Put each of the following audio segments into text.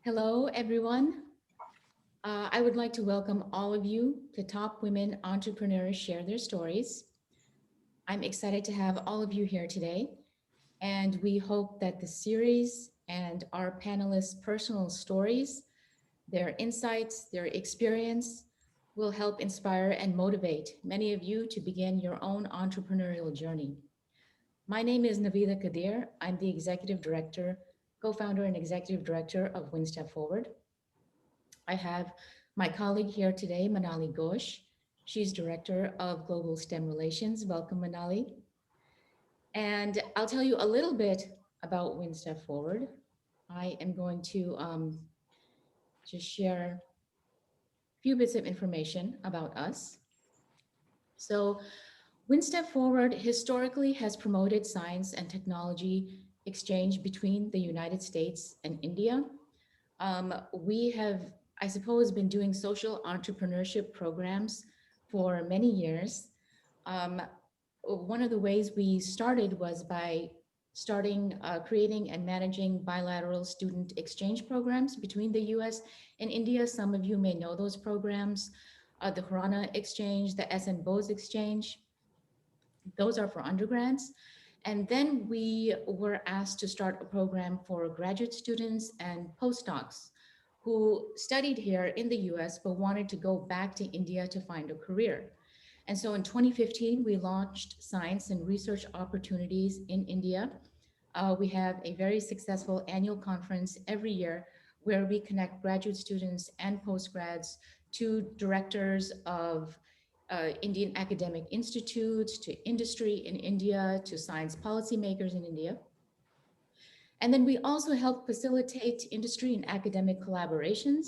Hello, everyone. I would like to welcome all of you to Top Women Entrepreneurs Share Their Stories. I'm excited to have all of you here today, and we hope that the series and our panelists' personal stories, their insights, their experience will help inspire and motivate many of you to begin your own entrepreneurial journey. My name is Navida Kadir. I'm the Executive Director, co-founder and Executive Director of One Step Forward. I have my colleague here today, Manali Ghosh. She's Director of Global STEM Relations. Welcome, Manali. And I'll tell you a little bit about Win Step Forward. I am going to just share a few bits of information about us. So, Win Step Forward historically has promoted science and technology exchange between the United States and India. We have, I suppose, been doing social entrepreneurship programs for many years. Um, One of the ways we started was by creating and managing bilateral student exchange programs between the US and India. Some of you may know those programs, the Harana Exchange, the SN Bose Exchange. Those are for undergrads. And then we were asked to start a program for graduate students and postdocs who studied here in the US but wanted to go back to India to find a career. And so in 2015, we launched Science and Research Opportunities in India. We have a very successful annual conference every year where we connect graduate students and postgrads to directors of Indian academic institutes, to industry in India, to science policymakers in India. And then we also help facilitate industry and academic collaborations.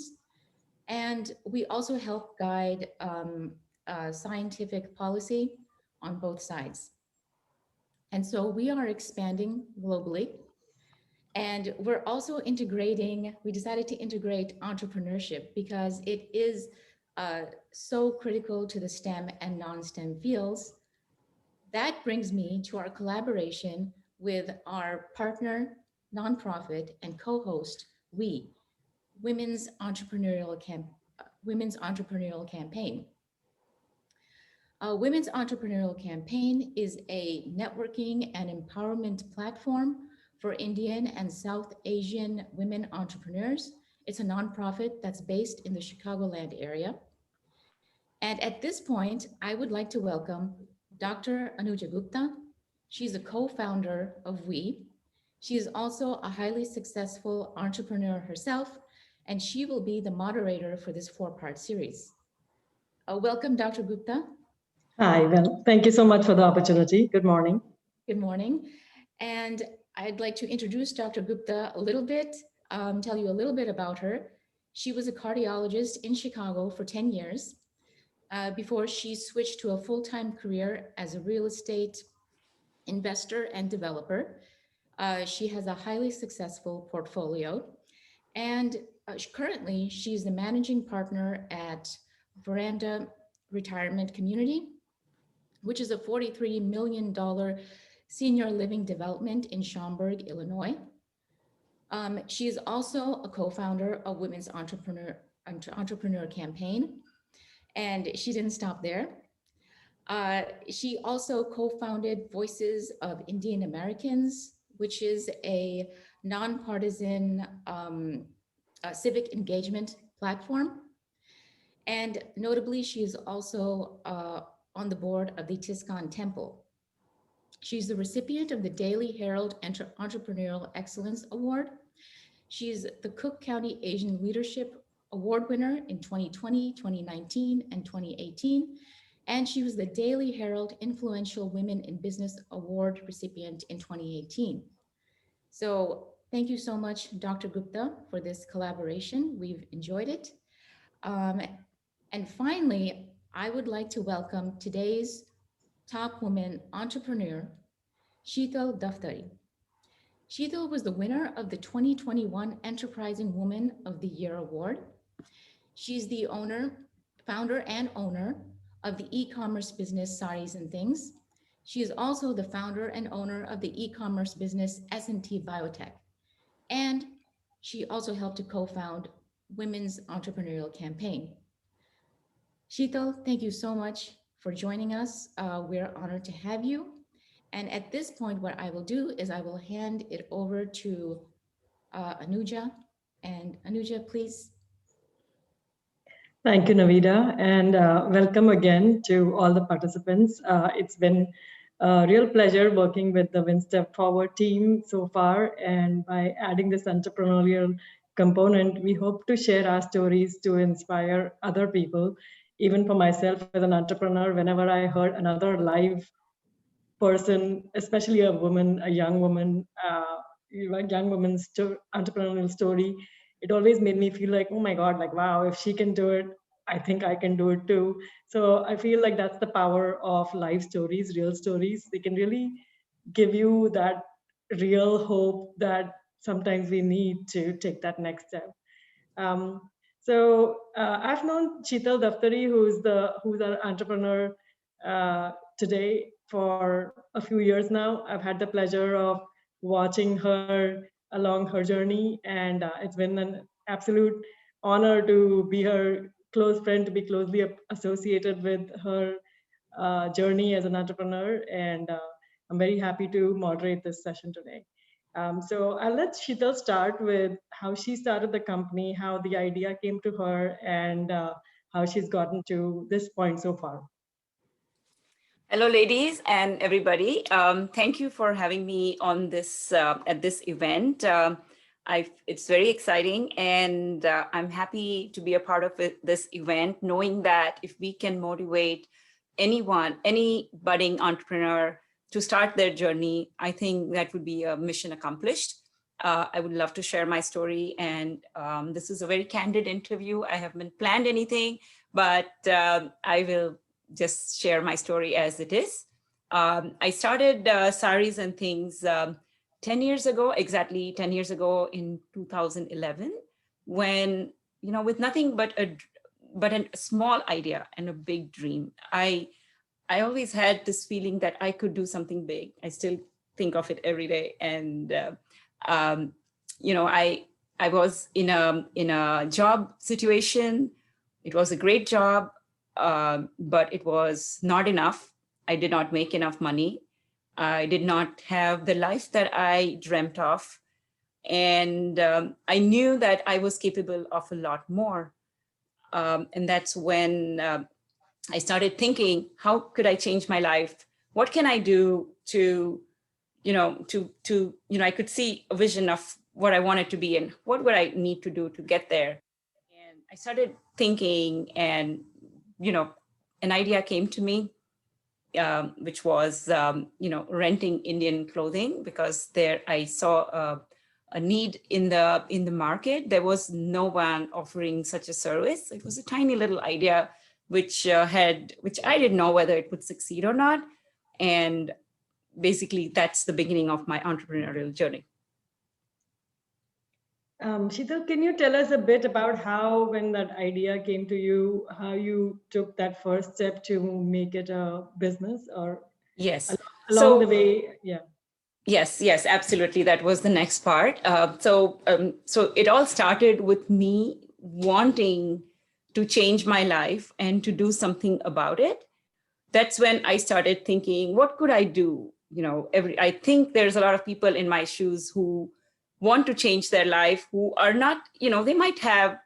And we also help guide scientific policy on both sides. And so we are expanding globally. And we're also integrating, we decided to integrate entrepreneurship because it is so critical to the STEM and non-STEM fields. That brings me to our collaboration with our partner, nonprofit, and co-host, Women's Women's Entrepreneurial Campaign. Women's Entrepreneurial Campaign is a networking and empowerment platform for Indian and South Asian women entrepreneurs. It's a nonprofit that's based in the Chicagoland area. And at this point, I would like to welcome Dr. Anuja Gupta. She's a co-founder of We. She is also a highly successful entrepreneur herself, and she will be the moderator for this four-part series. Welcome, Dr. Gupta. Hi, well, thank you so much for the opportunity. Good morning. Good morning. And I'd like to introduce Dr. Gupta a little bit, tell you a little bit about her. She was a cardiologist in Chicago for 10 years before she switched to a full-time career as a real estate investor and developer. She has a highly successful portfolio. And currently, she's the managing partner at Veranda Retirement Community, which is a $43 million senior living development in Schaumburg, Illinois. She is also a co-founder of Women's Entrepreneur Campaign, and she didn't stop there. She also co-founded Voices of Indian Americans, which is a nonpartisan civic engagement platform. And notably, she is also on the board of the Tiskan Temple. She's the recipient of the Daily Herald Entrepreneurial Excellence Award. She's the Cook County Asian Leadership Award winner in 2020, 2019, and 2018. And she was the Daily Herald Influential Women in Business Award recipient in 2018. So thank you so much, Dr. Gupta, for this collaboration. We've enjoyed it. And finally, I would like to welcome today's top woman entrepreneur, Shital Daftari. Shital was the winner of the 2021 Enterprising Woman of the Year Award. She's the founder and owner of the e-commerce business Saris and Things. She is also the founder and owner of the e-commerce business S&T Biotech. And She also helped to co-found Women's Entrepreneurial Campaign. Shital, thank you so much for joining us. We're honored to have you. And at this point, what I will do is I will hand it over to Anuja. And Anuja, please. Thank you, Navida, and welcome again to all the participants. It's been a real pleasure working with the WinStep Forward team so far, and by adding this entrepreneurial component, we hope to share our stories to inspire other people. Even for myself as an entrepreneur, whenever I heard another live person, especially a woman, a young woman, a young woman's entrepreneurial story, it always made me feel like, oh my God, like, wow, if she can do it, I think I can do it too. So I feel like that's the power of life stories, real stories. They can really give you that real hope that sometimes we need to take that next step. Um, I've known Shital Daftari, who's our entrepreneur today for a few years now. I've had the pleasure of watching her along her journey, and it's been an absolute honor to be her close friend, to be closely associated with her journey as an entrepreneur. And I'm very happy to moderate this session today. So I'll let Shital start with how she started the company, how the idea came to her, and how she's gotten to this point so far. Hello, ladies and everybody. Thank you for having me on this at this event. It's very exciting, and I'm happy to be a part of this event, knowing that if we can motivate anyone, any budding entrepreneur to start their journey, I think that would be a mission accomplished. I would love to share my story, and this is a very candid interview. I haven't planned anything, but I will just share my story as it is. I started Saris and Things 10 years ago, exactly 10 years ago in 2011, when, with nothing but a small idea and a big dream. I always had this feeling that I could do something big. I still think of it every day. And, I was in a job situation. It was a great job. But it was not enough. I did not make enough money. I did not have the life that I dreamt of. And I knew that I was capable of a lot more. And that's when I started thinking, how could I change my life? What can I do to I could see a vision of what I wanted to be and what would I need to do to get there. And I started thinking, and an idea came to me, which was, renting Indian clothing, because there I saw a need in the market. There was no one offering such a service. It was a tiny little idea, which I didn't know whether it would succeed or not. And basically, that's the beginning of my entrepreneurial journey. Shital, can you tell us a bit about how, when that idea came to you, how you took that first step to make it a business, or yes, along the way? Yeah. Yes, absolutely. That was the next part. So it all started with me wanting to change my life and to do something about it. That's when I started thinking, what could I do? I think there's a lot of people in my shoes who want to change their life, who are not, they might have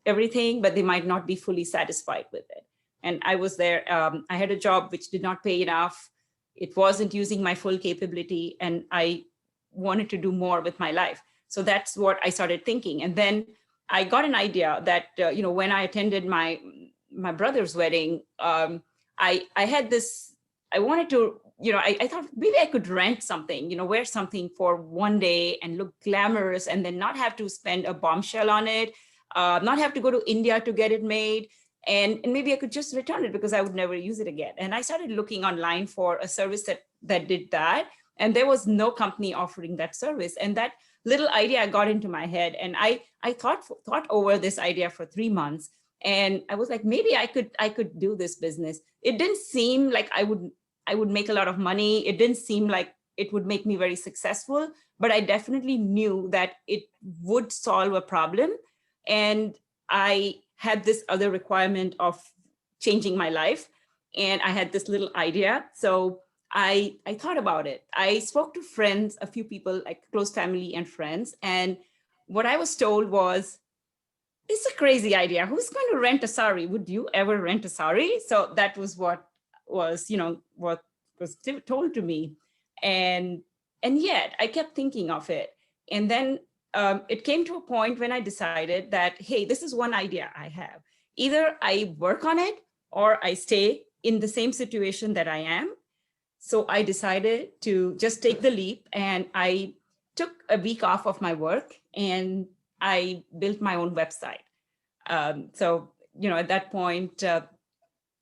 everything, but they might not be fully satisfied with it. And I was there. I had a job which did not pay enough. It wasn't using my full capability, and I wanted to do more with my life. So that's what I started thinking. And then I got an idea that, when I attended my brother's wedding, I had this, I wanted to, I thought maybe I could rent something, wear something for one day and look glamorous, and then not have to spend a bombshell on it, not have to go to India to get it made. And maybe I could just return it because I would never use it again. And I started looking online for a service that did that. And there was no company offering that service. And that little idea got into my head. And I thought over this idea for 3 months. And I was like, maybe I could do this business. It didn't seem like I would make a lot of money. It didn't seem like it would make me very successful, but I definitely knew that it would solve a problem. And I had this other requirement of changing my life. And I had this little idea. So I thought about it. I spoke to friends, a few people, like close family and friends. And what I was told was, it's a crazy idea. Who's going to rent a sari? Would you ever rent a sari? So that was what was, what was told to me. And yet I kept thinking of it. And then it came to a point when I decided that, hey, this is one idea I have. Either I work on it or I stay in the same situation that I am. So I decided to just take the leap, and I took a week off of my work and I built my own website. So, at that point,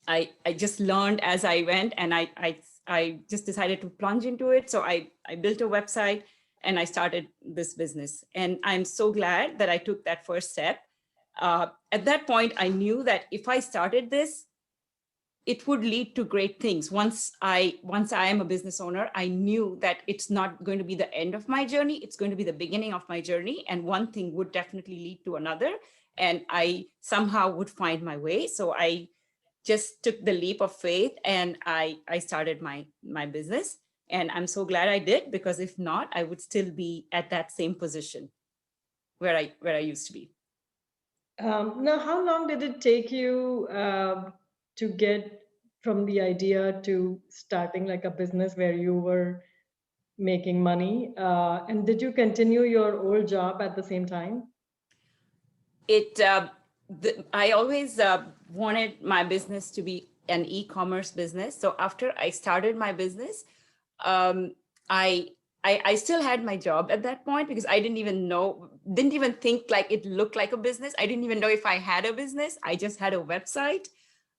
I just learned as I went, and I just decided to plunge into it. So I built a website and I started this business. And I'm so glad that I took that first step. At that point, I knew that if I started this, it would lead to great things. Once I am a business owner, I knew that it's not going to be the end of my journey. It's going to be the beginning of my journey. And one thing would definitely lead to another. And I somehow would find my way. So I just took the leap of faith and I started my business. And I'm so glad I did, because if not, I would still be at that same position where I used to be. Now, how long did it take you to get from the idea to starting like a business where you were making money? And did you continue your old job at the same time? I always wanted my business to be an e-commerce business. So after I started my business, I still had my job at that point, because I didn't even think like it looked like a business. I didn't even know if I had a business. I just had a website.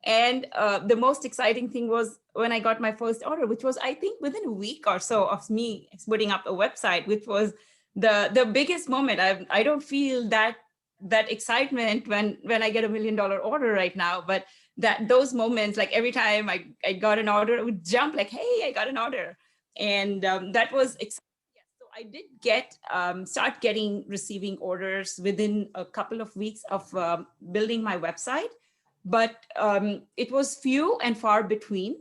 And the most exciting thing was when I got my first order, which was, I think, within a week or so of me putting up a website, which was the biggest moment. I don't feel that excitement when I get $1 million order right now, but those moments, like every time I got an order, I would jump like, hey, I got an order. And that was exciting. So I did start receiving orders within a couple of weeks of building my website, but it was few and far between.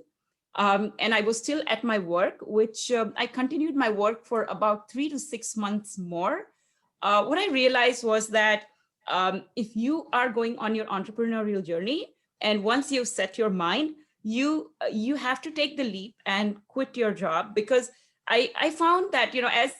And I was still at my work, which I continued my work for about 3 to 6 months more. What I realized was that if you are going on your entrepreneurial journey, and once you've set your mind, you have to take the leap and quit your job. Because I found that,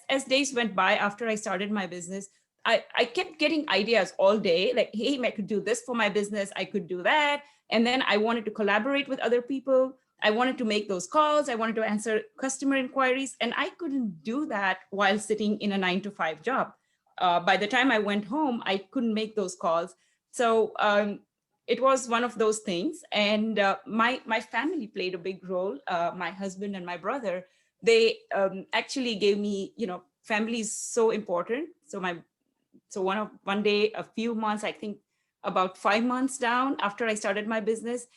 as days went by after I started my business, I kept getting ideas all day, like, hey, I could do this for my business, I could do that. And then I wanted to collaborate with other people. I wanted to make those calls. I wanted to answer customer inquiries. And I couldn't do that while sitting in a 9-to-5 job. By the time I went home, I couldn't make those calls. So it was one of those things. And my family played a big role. My husband and my brother, they actually gave me, family is so important. So one day, a few months, I think about 5 months down after I started my business,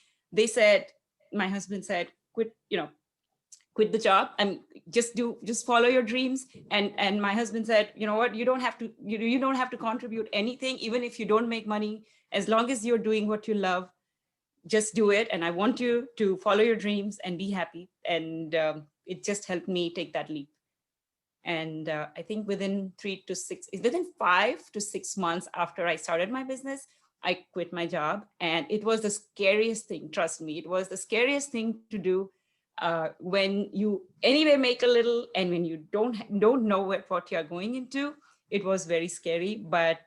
my husband said, quit the job and just follow your dreams. And my husband said, you know what, you don't have to contribute anything, even if you don't make money, as long as you're doing what you love, just do it. And I want you to follow your dreams and be happy. And it just helped me take that leap. And I think within 5 to 6 months after I started my business, I quit my job. And it was the scariest thing. Trust me, it was the scariest thing to do. When you anyway make a little, and when you don't know what you're going into, it was very scary. But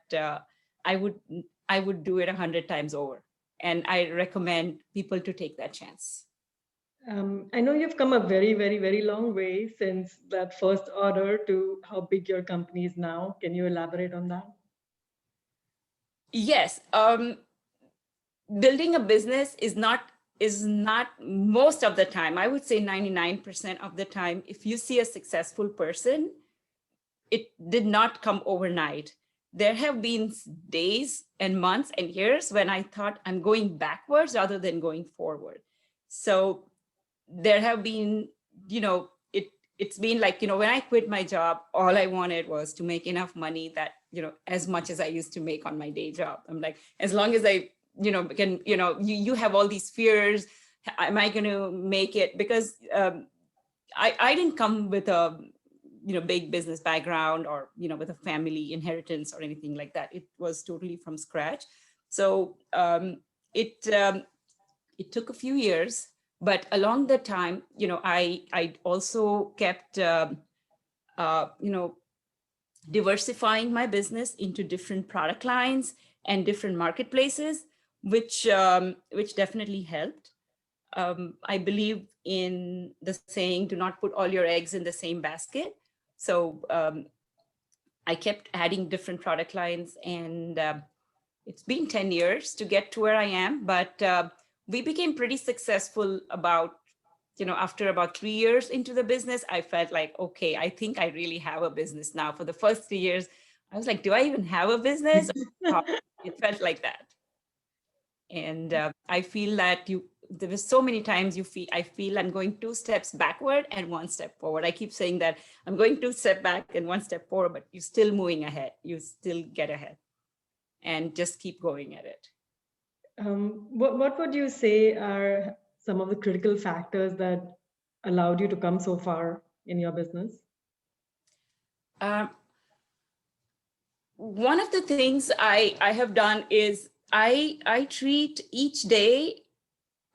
I would do it 100 times over. And I recommend people to take that chance. I know you've come a very, very, very long way since that first order to how big your company is now. Can you elaborate on that? Yes. Building a business is not most of the time, I would say 99% of the time, if you see a successful person, it did not come overnight. There have been days and months and years when I thought I'm going backwards rather than going forward. So there have been, it's been like, when I quit my job, all I wanted was to make enough money that, as much as I used to make on my day job. I'm like, as long as I, can, you have all these fears. Am I going to make it? Because I didn't come with a, big business background or, with a family inheritance or anything like that. It was totally from scratch. So it took a few years, but along the time, I also kept, diversifying my business into different product lines and different marketplaces, which definitely helped. I believe in the saying, do not put all your eggs in the same basket. So I kept adding different product lines, and it's been 10 years to get to where I am, but we became pretty successful after about 3 years into the business. I felt like, okay, I think I really have a business now. For the first 3 years, I was like, do I even have a business? It felt like that. And I feel that there were so many times I feel I'm going 2 steps backward and 1 step forward. I keep saying that I'm going 2 steps back and 1 step forward, but you're still moving ahead. You still get ahead and just keep going at it. What would you say are some of the critical factors that allowed you to come so far in your business? One of the things I have done is I treat each day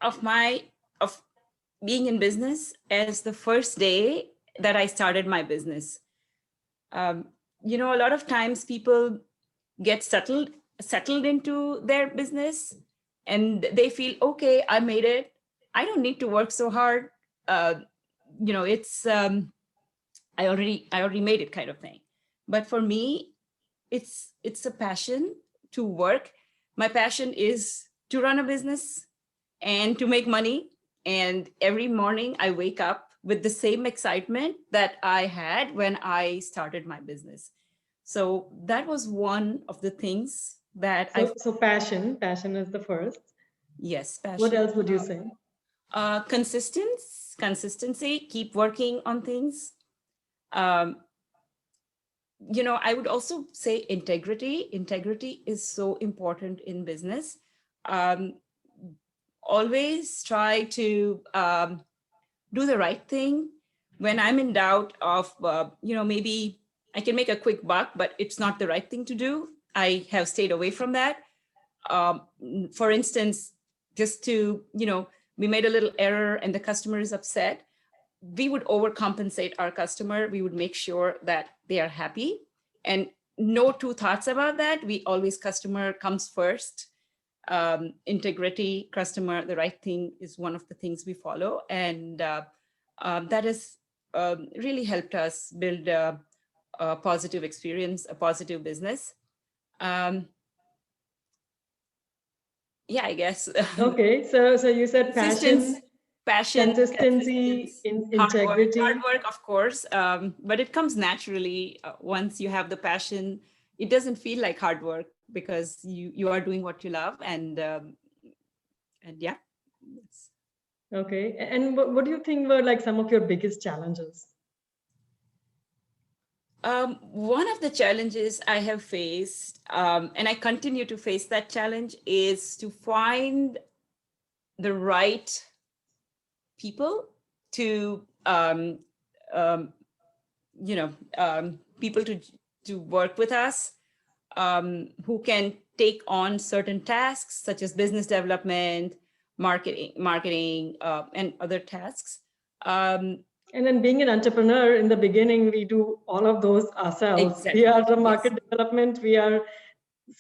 of being in business as the first day that I started my business. A lot of times people get settled into their business and they feel, okay, I made it. I don't need to work so hard. It's I already made it kind of thing. But for me, it's a passion to work. My passion is to run a business and to make money. And every morning I wake up with the same excitement that I had when I started my business. So that was one of the things that So passion is the first. Yes, passion. What else would you say? Consistency, keep working on things. I would also say integrity. Integrity is so important in business. Always try to do the right thing. When I'm in doubt of, maybe I can make a quick buck, but it's not the right thing to do, I have stayed away from that. For instance, just to, we made a little error and the customer is upset, we would overcompensate our customer. We would make sure that they are happy, and no 2 thoughts about that. We always, customer comes first. Integrity, customer, the right thing is one of the things we follow. And that has really helped us build a positive experience, a positive business. Yeah, I guess. Okay, so you said passion, consistency, integrity. Hard work, of course, but it comes naturally once you have the passion. It doesn't feel like hard work because you are doing what you love, and yeah. Okay, and what do you think were like some of your biggest challenges? One of the challenges I have faced, and I continue to face that challenge, is to find the right people to, people to work with us, who can take on certain tasks such as business development, marketing, and other tasks. And then being an entrepreneur, in the beginning, we do all of those ourselves. Exactly. We are the market development, we are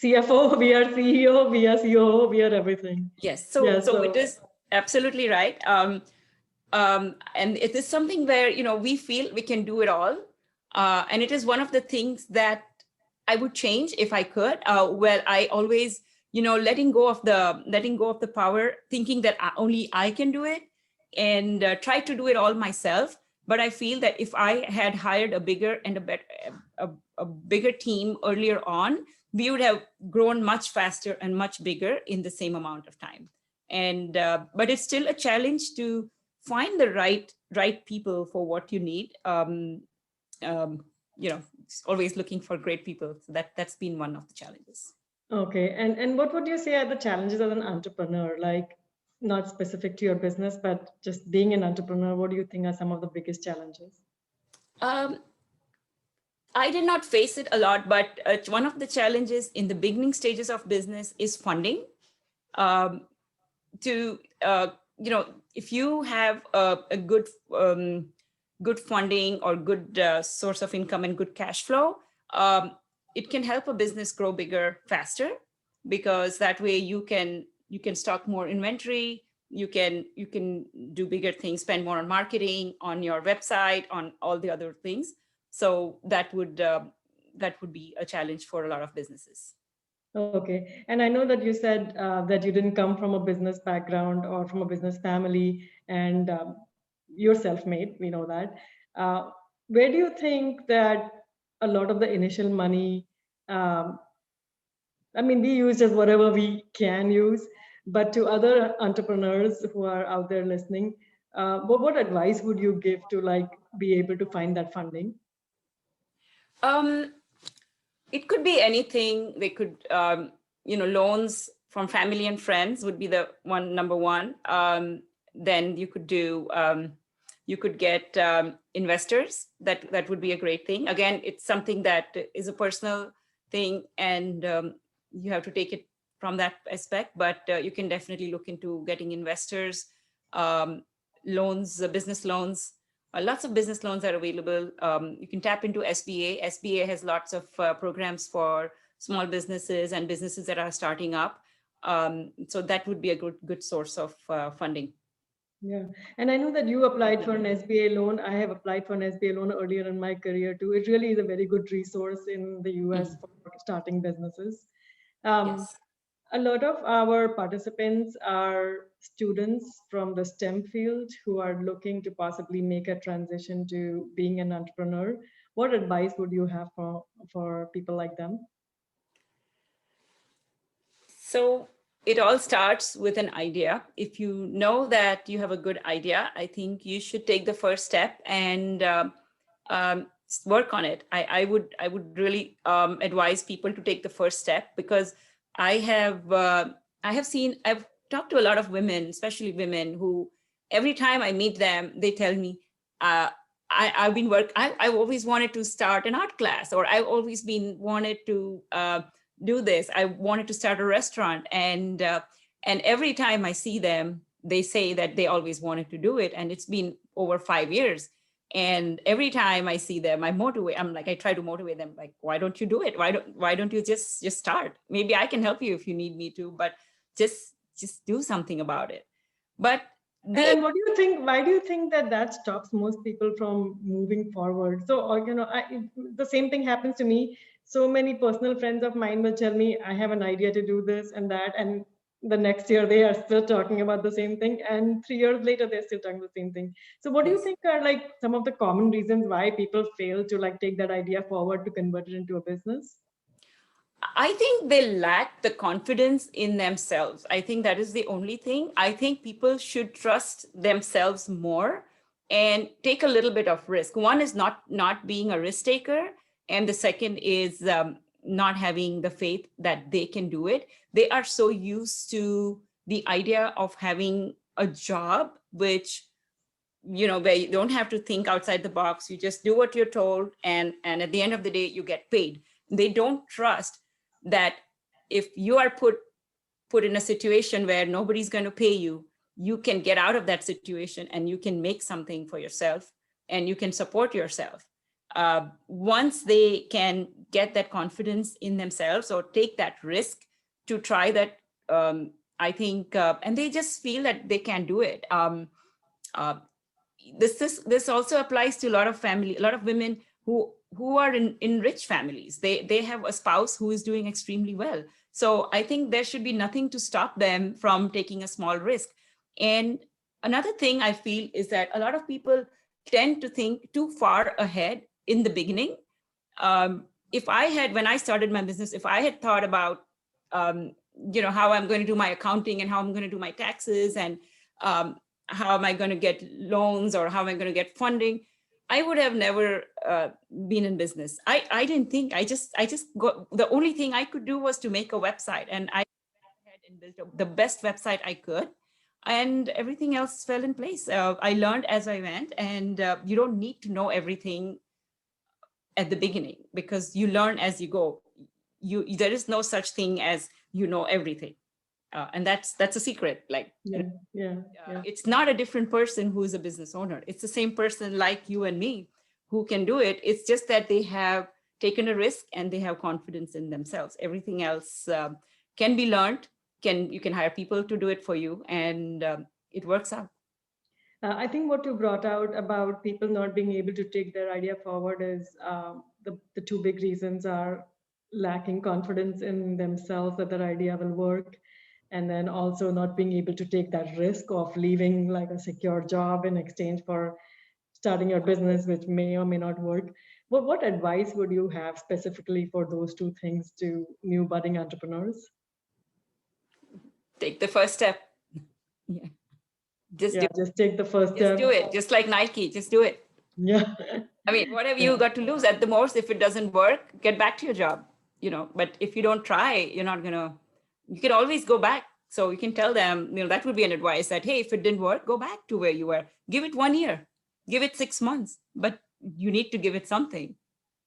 CFO, we are CEO, we are COO, we are everything. Yes, so it is absolutely right. And it is something where, we feel we can do it all. And it is one of the things that I would change if I could, where I always, letting go of the power, thinking that only I can do it, and try to do it all myself. But I feel that if I had hired a bigger and a bigger team earlier on, we would have grown much faster and much bigger in the same amount of time. And but it's still a challenge to find the right right people for what you need. Always looking for great people. So that's been one of the challenges. Okay, and what would you say are the challenges as an entrepreneur? Like, not specific to your business, but just being an entrepreneur, what do you think are some of the biggest challenges? I did not face it a lot, but one of the challenges in the beginning stages of business is funding. Um, to if you have a good funding or good source of income and good cash flow, it can help a business grow bigger faster, because that way you can stock more inventory, you can do bigger things, spend more on marketing, on your website, on all the other things. So that would be a challenge for a lot of businesses. Okay, and I know that you said that you didn't come from a business background or from a business family, and you're self-made, we know that. Where do you think that a lot of the initial money, um, I mean, we use just whatever we can use, but to other entrepreneurs who are out there listening, what advice would you give to like be able to find that funding? It could be anything. They could, loans from family and friends would be the number one. Then you could get investors. That would be a great thing. Again, it's something that is a personal thing, and you have to take it from that aspect. But you can definitely look into getting investors, loans, business loans. Lots of business loans are available. You can tap into SBA. SBA has lots of programs for small businesses and businesses that are starting up. So that would be a good source of funding. Yeah, and I know that you applied for an SBA loan. I have applied for an SBA loan earlier in my career too. It really is a very good resource in the US for starting businesses. Yes. A lot of our participants are students from the STEM field who are looking to possibly make a transition to being an entrepreneur. What advice would you have for people like them? So it all starts with an idea. If you know that you have a good idea, I think you should take the first step and work on it. I would really advise people to take the first step, because I've talked to a lot of women, especially women, who every time I meet them, they tell me, I've always wanted to start an art class, or I've always wanted to do this. I wanted to start a restaurant, and every time I see them, they say that they always wanted to do it, and it's been over 5 years. And every time I see them, I try to motivate them, like, why don't you do it? Why don't you just start? Maybe I can help you if you need me to, but just do something about it. But and what do you think? Why do you think that stops most people from moving forward? So, the same thing happens to me. So many personal friends of mine will tell me, I have an idea to do this and that, and the next year they are still talking about the same thing, and 3 years later they're still talking the same thing. So, what do you think are like some of the common reasons why people fail to like take that idea forward to convert it into a business? I think they lack the confidence in themselves. I think that is the only thing. I think people should trust themselves more and take a little bit of risk. One is not being a risk taker, and the second is not having the faith that they can do it. They are so used to the idea of having a job, which, where you don't have to think outside the box. You just do what you're told, and at the end of the day, you get paid. They don't trust that if you are put in a situation where nobody's going to pay you, you can get out of that situation and you can make something for yourself and you can support yourself. Once they can get that confidence in themselves or take that risk to try that, I think, and they just feel that they can do it. This also applies to a lot of women who are in rich families. They have a spouse who is doing extremely well. So I think there should be nothing to stop them from taking a small risk. And another thing I feel is that a lot of people tend to think too far ahead in the beginning. When I started my business, if I had thought about, how I'm going to do my accounting and how I'm going to do my taxes, and how am I going to get loans or how am I going to get funding, I would have never been in business. I didn't think, I just got, the only thing I could do was to make a website, and I went ahead and built the best website I could, and everything else fell in place. I learned as I went, and you don't need to know everything at the beginning, because you learn as you go. There is no such thing as you know everything. And that's a secret. Like, it's not a different person who is a business owner. It's the same person like you and me who can do it. It's just that they have taken a risk and they have confidence in themselves. Everything else can be learned. You can hire people to do it for you, and it works out. I think what you brought out about people not being able to take their idea forward is the two big reasons are lacking confidence in themselves that their idea will work, and then also not being able to take that risk of leaving like a secure job in exchange for starting your business, which may or may not work. What advice would you have specifically for those two things to new budding entrepreneurs? Take the first step. Yeah. Just take the first step. Just do it. Just like Nike, just do it. Yeah. I mean, what have you got to lose? At the most, if it doesn't work, get back to your job, but if you don't try, you're not gonna, you can always go back. So you can tell them, that would be an advice that, hey, if it didn't work, go back to where you were. Give it 1 year, give it 6 months, but you need to give it something.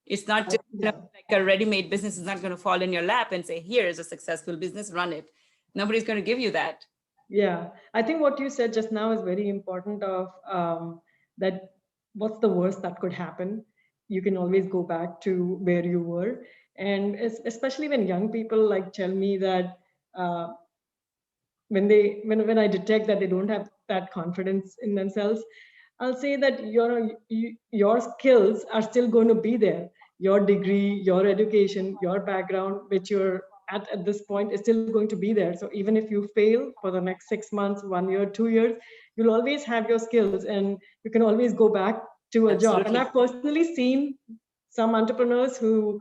It's not just like a ready-made business is not going to fall in your lap and say, here is a successful business, run it. Nobody's going to give you that. Yeah, I think what you said just now is very important of that what's the worst that could happen? You can always go back to where you were. And especially when young people like tell me that when I detect that they don't have that confidence in themselves, I'll say that your skills are still going to be there. Your degree, your education, your background, which you're at this point is still going to be there. So even if you fail for the next 6 months, 1 year, 2 years, you'll always have your skills and you can always go back to a job. And I've personally seen some entrepreneurs who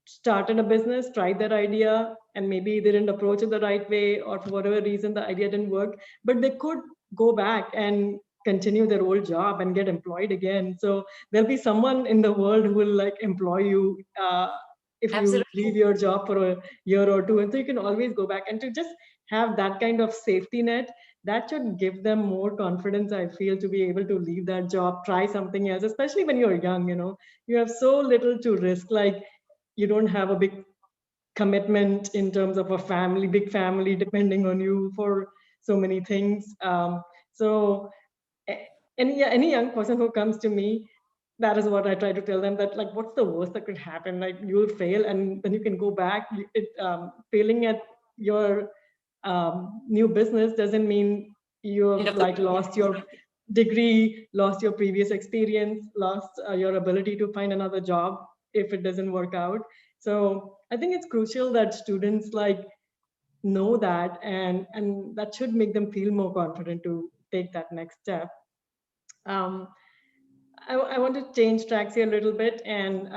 started a business, tried their idea, and maybe they didn't approach it the right way, or for whatever reason, the idea didn't work, but they could go back and continue their old job and get employed again. So there'll be someone in the world who will like employ you if you leave your job for a year or two. And so you can always go back, and to just have that kind of safety net, that should give them more confidence, I feel, to be able to leave that job, try something else, especially when you're young. You have so little to risk. Like, you don't have a big commitment in terms of a family, big family depending on you for so many things. So any young person who comes to me, that is what I try to tell them, that like, what's the worst that could happen? Like, you'll fail and then you can go back. Failing at your new business doesn't mean you've like lost your degree, lost your previous experience, lost your ability to find another job if it doesn't work out. So I think it's crucial that students like know that, and that should make them feel more confident to take that next step. I want to change tracks here a little bit and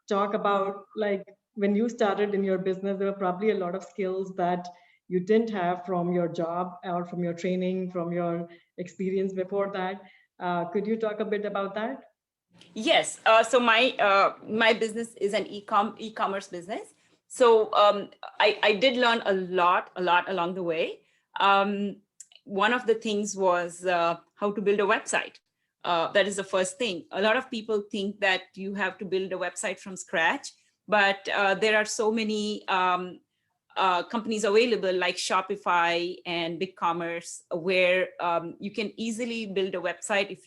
talk about, like, when you started in your business, there were probably a lot of skills that you didn't have from your job or from your training, from your experience before that. Could you talk a bit about that? Yes. So my business is an e-commerce business. So I did learn a lot along the way. One of the things was how to build a website. That is the first thing. A lot of people think that you have to build a website from scratch, but there are so many companies available like Shopify and BigCommerce, where you can easily build a website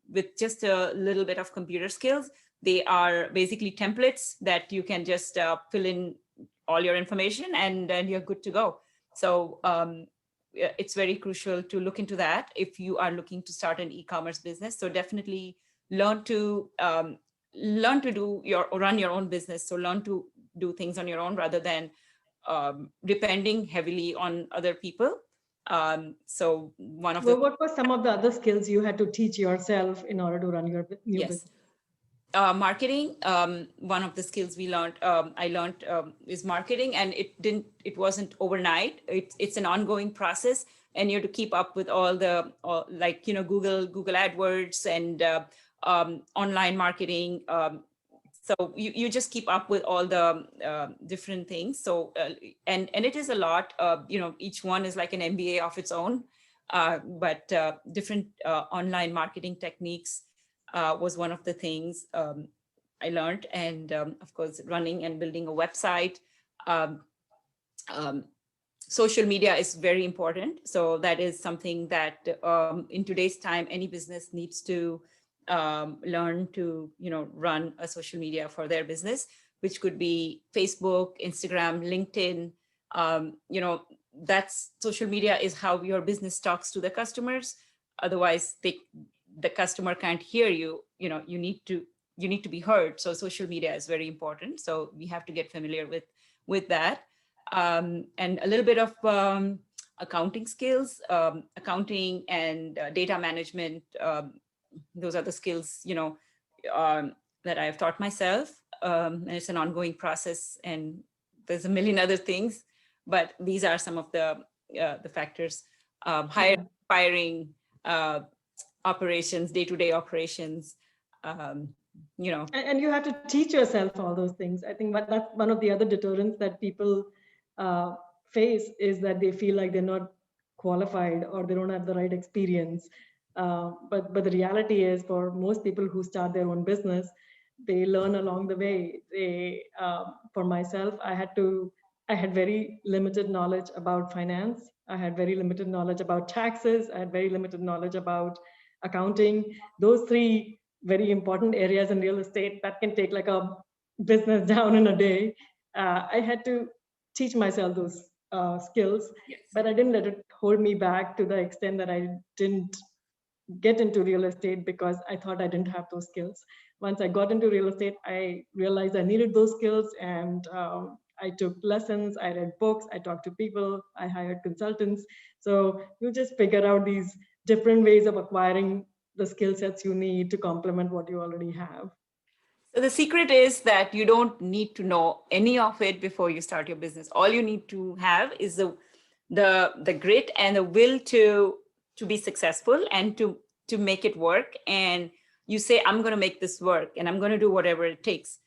with just a little bit of computer skills. They are basically templates that you can just fill in all your information and then you're good to go. So it's very crucial to look into that if you are looking to start an e-commerce business. So definitely learn to run your own business. So learn to do things on your own rather than depending heavily on other people. So what were some of the other skills you had to teach yourself in order to run your new business? Marketing. One of the skills I learned is marketing, and it wasn't overnight. It's an ongoing process. and you have to keep up with all the like, you know, Google AdWords and online marketing. So you just keep up with all the different things. So and it is a lot. You know, each one is like an MBA of its own. But different online marketing techniques was one of the things I learned, and of course, running and building a website. Um, um, Social media is very important. So that is something that in today's time, any business needs to learn to, you know, run a social media for their business, which could be Facebook, Instagram, LinkedIn. You know, that's social media is how your business talks to the customers. Otherwise, the customer can't hear you. You know, you need to be heard. So social media is very important. So we have to get familiar with that. And a little bit of accounting skills, accounting and data management. Those are the skills, you know, that I've taught myself. And it's an ongoing process, and there's a million other things, but these are some of the factors. Hiring, operations, day-to-day operations. You know, and you have to teach yourself all those things. I think that's one of the other deterrents that people face, is that they feel like they're not qualified or they don't have the right experience. But the reality is, for most people who start their own business, they learn along the way. For myself, I had very limited knowledge about finance. I had very limited knowledge about taxes. I had very limited knowledge about accounting. Those three very important areas in real estate that can take like a business down in a day. I had to teach myself those skills, yes. but I didn't let it hold me back to the extent that I didn't get into real estate because I thought I didn't have those skills. Once I got into real estate, I realized I needed those skills, and I took lessons, I read books, I talked to people, I hired consultants. So you just figure out these different ways of acquiring the skill sets you need to complement what you already have. So the secret is that you don't need to know any of it before you start your business. All you need to have is the grit and the will to be successful and to make it work. And you say, I'm going to make this work and I'm going to do whatever it takes.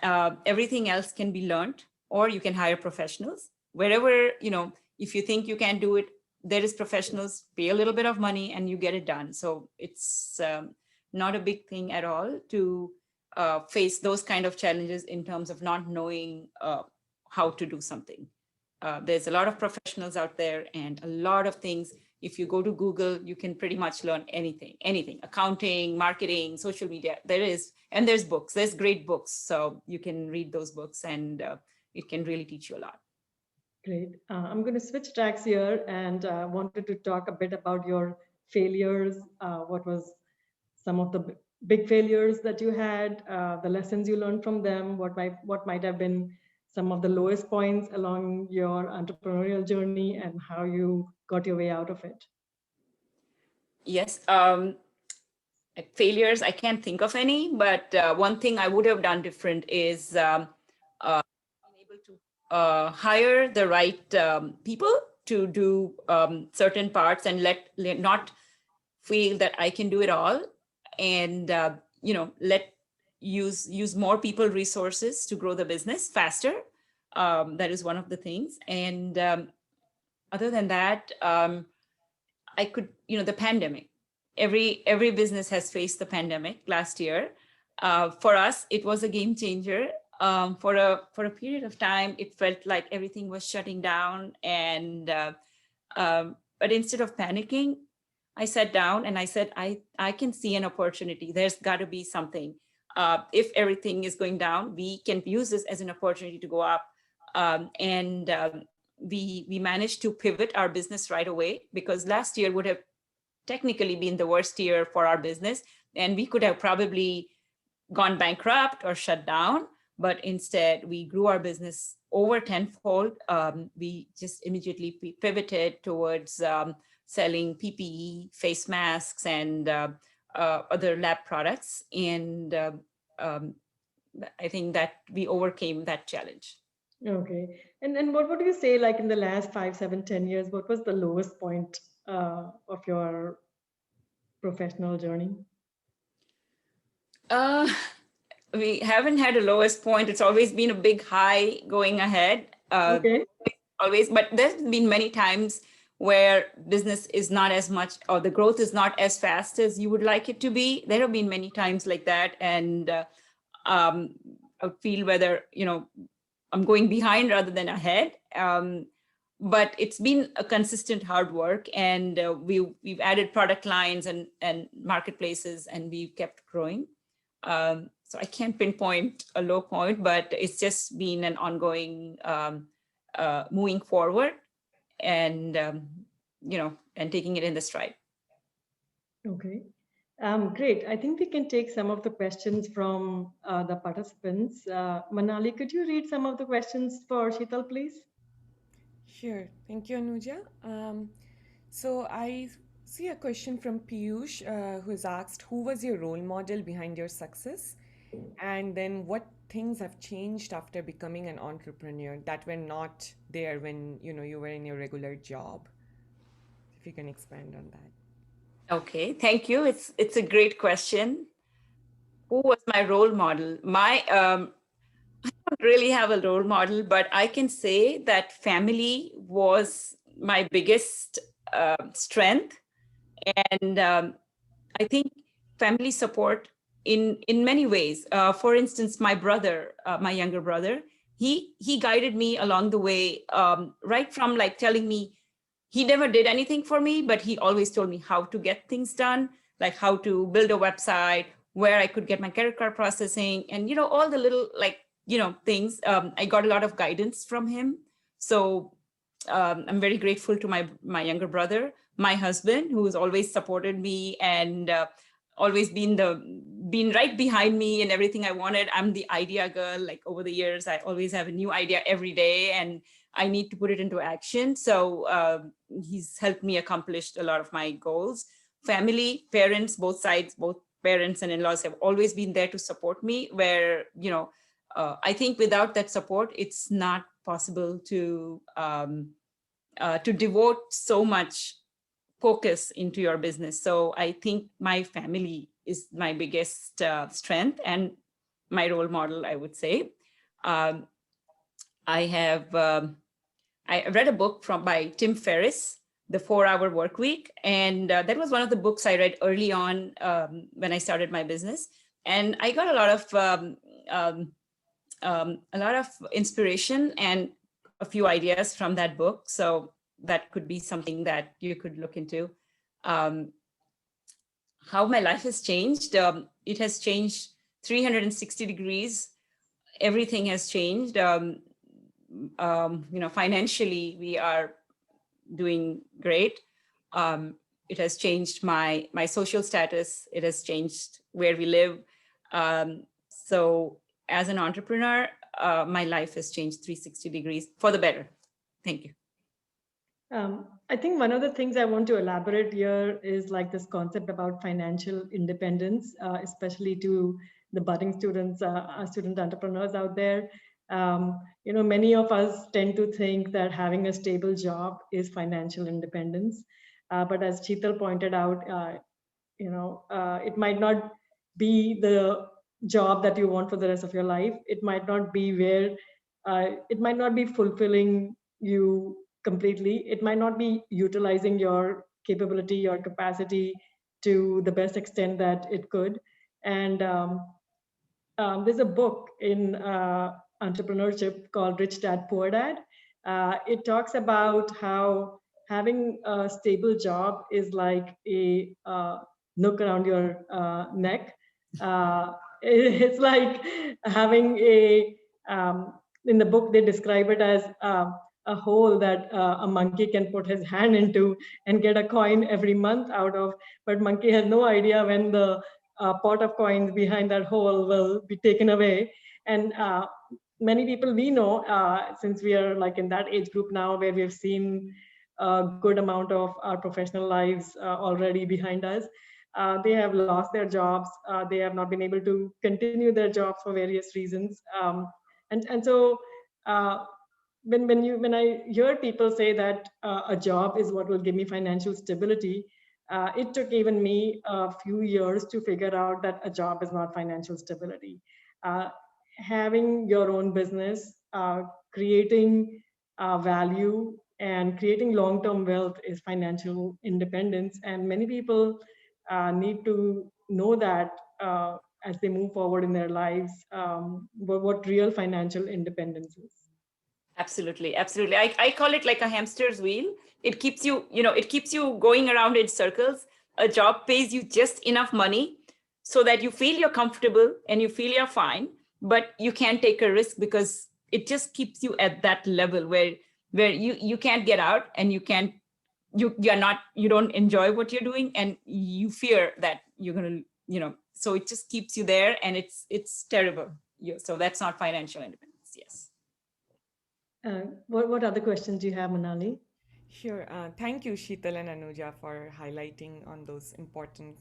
Everything else can be learned, or you can hire professionals. Wherever, you know, if you think you can do it, there is professionals, pay a little bit of money and you get it done. So it's not a big thing at all to face those kind of challenges in terms of not knowing how to do something. There's a lot of professionals out there and a lot of things. If you go to Google, you can pretty much learn anything, accounting, marketing, social media. There's books, there's great books. So you can read those books, and it can really teach you a lot. Great. I'm going to switch tracks here and wanted to talk a bit about your failures. What was some of the big failures that you had, the lessons you learned from them, what might have been some of the lowest points along your entrepreneurial journey, and how you got your way out of it? Yes. Failures, I can't think of any, but one thing I would have done different is being able to hire the right people to do certain parts, and let not feel that I can do it all, and you know, let use more people resources to grow the business faster. That is one of the things. And other than that, I could, you know, the pandemic. Every business has faced the pandemic last year. For us, it was a game changer. For a period of time, it felt like everything was shutting down, and but instead of panicking, I sat down and I said, I can see an opportunity. There's got to be something. If everything is going down, we can use this as an opportunity to go up. And we managed to pivot our business right away, because last year would have technically been the worst year for our business, and we could have probably gone bankrupt or shut down. But instead, we grew our business over tenfold. We just immediately pivoted towards selling PPE, face masks, and other lab products. And I think that we overcame that challenge. Okay. And what would you say, like in the last 5, 7, 10 years, what was the lowest point of your professional journey? Uh, we haven't had a lowest point. It's always been a big high going ahead. Okay. Always, but there's been many times where business is not as much, or the growth is not as fast as you would like it to be. There have been many times like that, and I would feel whether I'm going behind rather than ahead. But it's been a consistent hard work, and we've added product lines and marketplaces, and we've kept growing. So I can't pinpoint a low point, but it's just been an ongoing moving forward, and and taking it in the stride. Okay. Great. I think we can take some of the questions from the participants. Manali, could you read some of the questions for Shital, please? Sure. Thank you, Anuja. So I see a question from Piyush who has asked, who was your role model behind your success? And then what things have changed after becoming an entrepreneur that were not there when you were in your regular job? If you can expand on that. Okay, thank you. It's a great question. Who was my role model? I don't really have a role model, but I can say that family was my biggest strength, and I think family support in many ways. For instance, my brother, my younger brother, he guided me along the way, right from like telling me, he never did anything for me, but he always told me how to get things done, like how to build a website, where I could get my credit card processing, and all the little like things. I got a lot of guidance from him, so I'm very grateful to my younger brother, my husband, who has always supported me and always been right behind me in everything I wanted. I'm the idea girl. Like over the years, I always have a new idea every day, and I need to put it into action. So he's helped me accomplish a lot of my goals. Family, parents, both sides, both parents and in-laws have always been there to support me. Where I think without that support, it's not possible to devote so much focus into your business. So I think my family is my biggest strength and my role model, I would say. Um, I have I read a book by Tim Ferriss, The 4 Hour Work Week, and that was one of the books I read early on when I started my business, and I got um, a lot of inspiration and a few ideas from that book. So that could be something that you could look into. Um, how my life has changed. It has changed 360 degrees. Everything has changed. Financially, we are doing great. It has changed my social status. It has changed where we live. So as an entrepreneur, my life has changed 360 degrees for the better. Thank you. I think one of the things I want to elaborate here is like this concept about financial independence, especially to the budding students, student entrepreneurs out there. Many of us tend to think that having a stable job is financial independence. But as Chital pointed out, it might not be the job that you want for the rest of your life. It might not be where, it might not be fulfilling you completely. It might not be utilizing your capability, your capacity to the best extent that it could. And there's a book in entrepreneurship called Rich Dad Poor Dad. It talks about how having a stable job is like a nook around your neck. It's like having in the book, they describe it as a hole that a monkey can put his hand into and get a coin every month out of, but monkey has no idea when the pot of coins behind that hole will be taken away. And many people we know, since we are like in that age group now where we've seen a good amount of our professional lives already behind us, they have lost their jobs. They have not been able to continue their jobs for various reasons. And so when I hear people say that a job is what will give me financial stability, it took even me a few years to figure out that a job is not financial stability. Uh, Having your own business, creating value, and creating long-term wealth is financial independence. And many people need to know that as they move forward in their lives, what real financial independence is. Absolutely, absolutely. I call it like a hamster's wheel. It keeps you, it keeps you going around in circles. A job pays you just enough money so that you feel you're comfortable and you feel you're fine, but you can't take a risk because it just keeps you at that level where you can't get out, and you don't enjoy what you're doing, and you fear that you're gonna, so it just keeps you there, and it's terrible. So that's not financial independence. Yes. What other questions do you have, Manali? Sure. Thank you, Shital and Anuja, for highlighting on those important,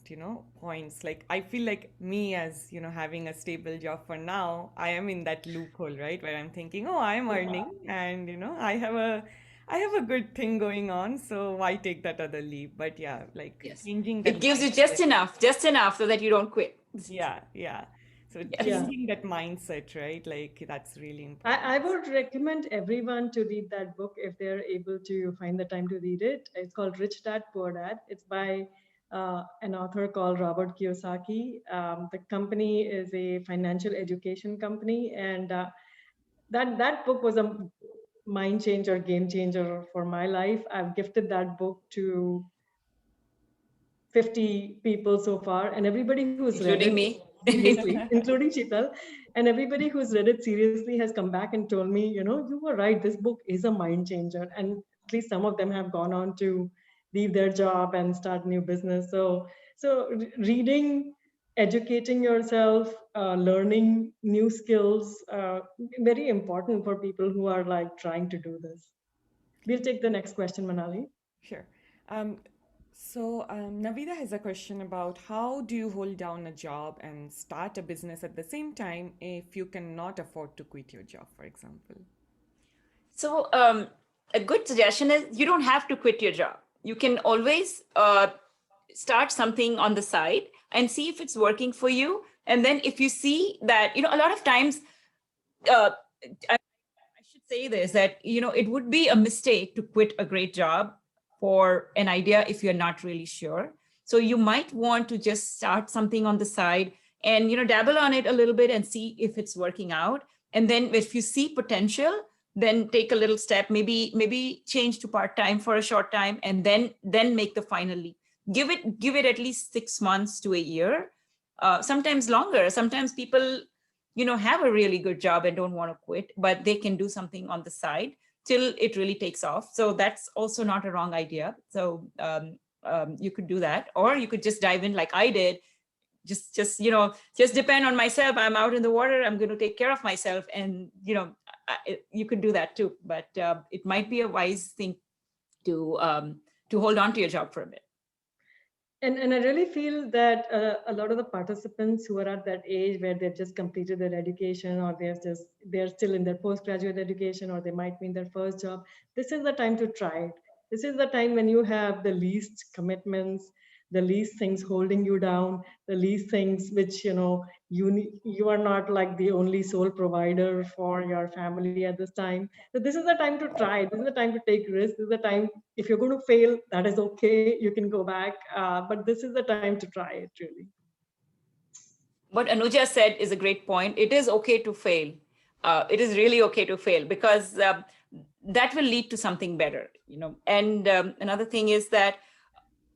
points. Like, I feel like me as, having a stable job for now, I am in that loophole, right? Where I'm thinking, oh, I'm earning and, I have a good thing going on. So why take that other leap? But yeah, like Yes. changing that It gives you mindset. just enough so that you don't quit. Yeah, yeah. So Yes. Yeah. changing that mindset, right? Like that's really I important. would recommend everyone to read that book if they're able to find the time to read it. It's called Rich Dad Poor Dad. It's by an author called Robert Kiyosaki. The company is a financial education company, and that book was a mind changer, game changer for my life. I've gifted that book to 50 people so far, and everybody who's read it Including me. seriously, including Shital, and everybody who's read it seriously has come back and told me, you were right, this book is a mind changer. And at least some of them have gone on to leave their job and start new business. So reading, educating yourself, learning new skills, very important for people who are like trying to do this. We'll take the next question, Manali. Sure. Um, Navida has a question about how do you hold down a job and start a business at the same time if you cannot afford to quit your job, for example? So a good suggestion is you don't have to quit your job. You can always start something on the side and see if it's working for you. And then if you see that, a lot of times, uh, I should say this, that, it would be a mistake to quit a great job for an idea if you're not really sure. So you might want to just start something on the side and, dabble on it a little bit and see if it's working out. And then if you see potential, then take a little step, maybe change to part-time for a short time, and then make the final leap. Give it at least 6 months to a year, sometimes longer. Sometimes people have a really good job and don't want to quit, but they can do something on the side till it really takes off. So that's also not a wrong idea. So you could do that, or you could just dive in like I did. Just depend on myself. I'm out in the water. I'm going to take care of myself, and you could do that too. But it might be a wise thing to hold on to your job for a bit. And I really feel that a lot of the participants who are at that age where they've just completed their education, or they're still in their postgraduate education, or they might be in their first job, this is the time to try it. This is the time when you have the least commitments, the least things holding you down, the least things which you are not like the only sole provider for your family at this time. So this is the time to try. This is the time to take risks. This is the time. If you're going to fail, that is okay. You can go back. But this is the time to try it, really. What Anuja said is a great point. It is okay to fail. It is really okay to fail, because that will lead to something better. And another thing is that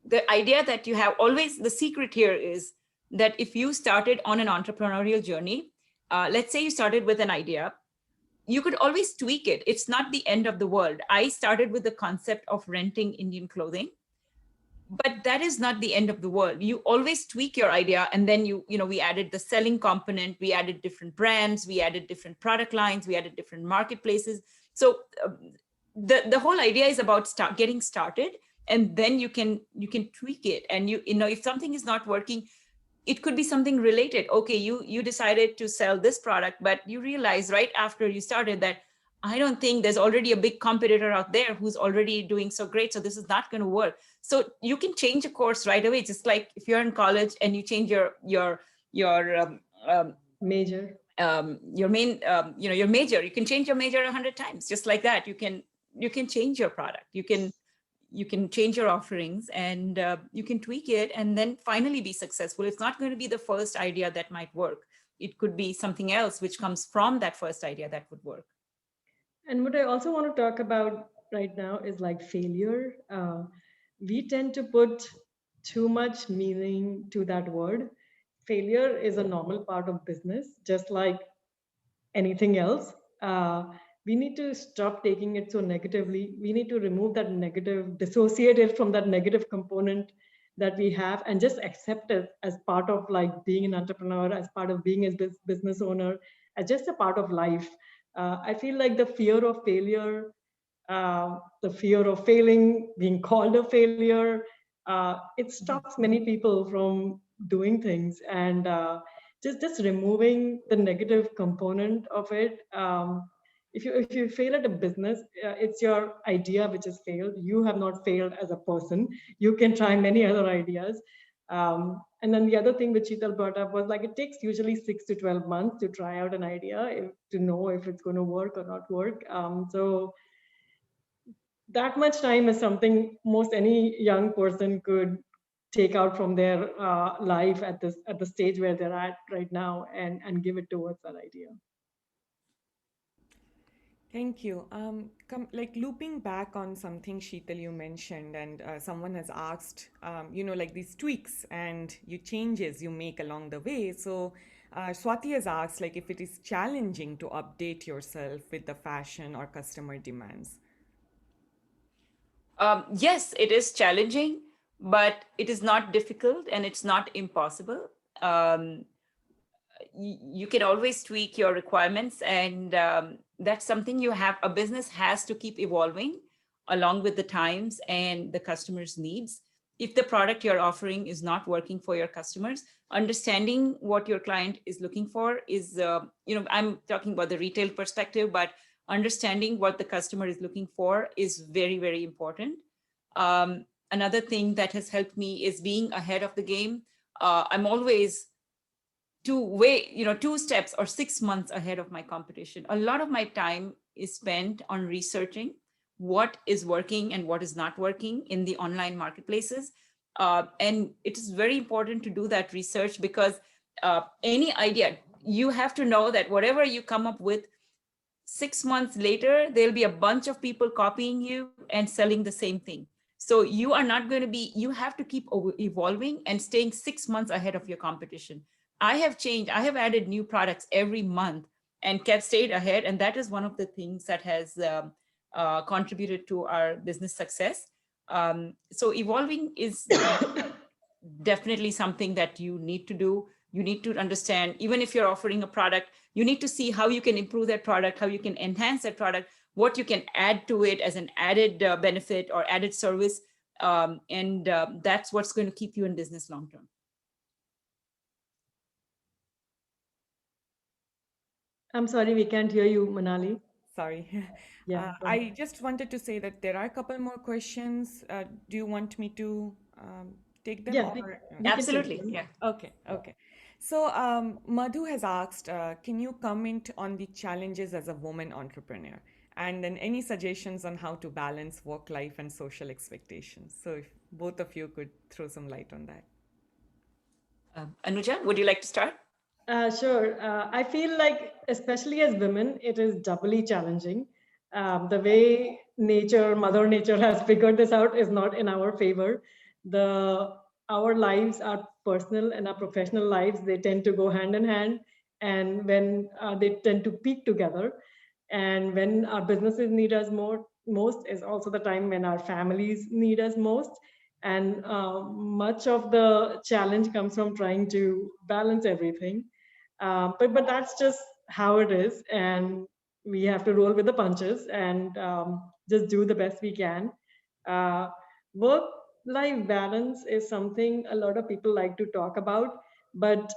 the idea that you have always, the secret here is that if you started on an entrepreneurial journey, let's say you started with an idea, you could always tweak it. It's not the end of the world. I started with the concept of renting Indian clothing, but that is not the end of the world. You always tweak your idea, and then we added the selling component, we added different brands, we added different product lines, we added different marketplaces. So the whole idea is about getting started, and then you can tweak it. And if something is not working, it could be something related. Okay, you decided to sell this product, but you realize right after you started that I don't think there's already a big competitor out there who's already doing so great. So this is not going to work. So you can change a course right away. Just like if you're in college and you change your Major. your main, your major, you can change your major 100 times. Just like that, you can change your product. You can change your offerings, and you can tweak it and then finally be successful. It's not going to be the first idea that might work. It could be something else which comes from that first idea that would work. And what I also want to talk about right now is like failure. We tend to put too much meaning to that word. Failure is a normal part of business, just like anything else. Uh, we need to stop taking it so negatively. We need to remove that negative, dissociate it from that negative component that we have, and just accept it as part of like being an entrepreneur, as part of being a business owner, as just a part of life. I feel like the fear of failure, the fear of failing, being called a failure, it stops many people from doing things. And just removing the negative component of it. If you fail at a business, it's your idea which has failed. You have not failed as a person. You can try many other ideas. And then the other thing which Shital brought up was like it takes usually 6 to 12 months to try out an idea, to know if it's going to work or not work. So that much time is something most any young person could take out from their life at the stage where they're at right now, and give it towards that idea. Thank you. Like looping back on something Sheetal you mentioned, and someone has asked, like these tweaks and you changes you make along the way. So Swati has asked, like, if it is challenging to update yourself with the fashion or customer demands. Yes, it is challenging, but it is not difficult and it's not impossible. Um, you can always tweak your requirements, and that's something a business has to keep evolving along with the times and the customer's needs. If the product you're offering is not working for your customers, understanding what your client is looking for is, I'm talking about the retail perspective, but understanding what the customer is looking for is very, very important. Another thing that has helped me is being ahead of the game. I'm always 2 steps or 6 months ahead of my competition. A lot of my time is spent on researching what is working and what is not working in the online marketplaces. And it is very important to do that research, because any idea, you have to know that whatever you come up with, 6 months later, there'll be a bunch of people copying you and selling the same thing. So you are not going to you have to keep evolving and staying 6 months ahead of your competition. I have added new products every month and stayed ahead. And that is one of the things that has contributed to our business success. So evolving is definitely something that you need to do. You need to understand, even if you're offering a product, you need to see how you can improve that product, how you can enhance that product, what you can add to it as an added benefit or added service. And that's what's going to keep you in business long term. I'm sorry, we can't hear you, Manali. Sorry. Yeah. I just wanted to say that there are a couple more questions. Do you want me to take them? Yeah, Or we can take Absolutely. them. Yeah. Okay. So Madhu has asked, can you comment on the challenges as a woman entrepreneur? And then any suggestions on how to balance work life and social expectations? So if both of you could throw some light on that. Anuja, would you like to start? Sure. I feel like, especially as women, it is doubly challenging. The way Mother Nature has figured this out is not in our favor. Our lives, our personal and our professional lives, they tend to go hand in hand, and when they tend to peak together. And when our businesses need us most is also the time when our families need us most. And much of the challenge comes from trying to balance everything. But that's just how it is, and we have to roll with the punches, and just do the best we can. Uh, Work-life balance is something a lot of people like to talk about, but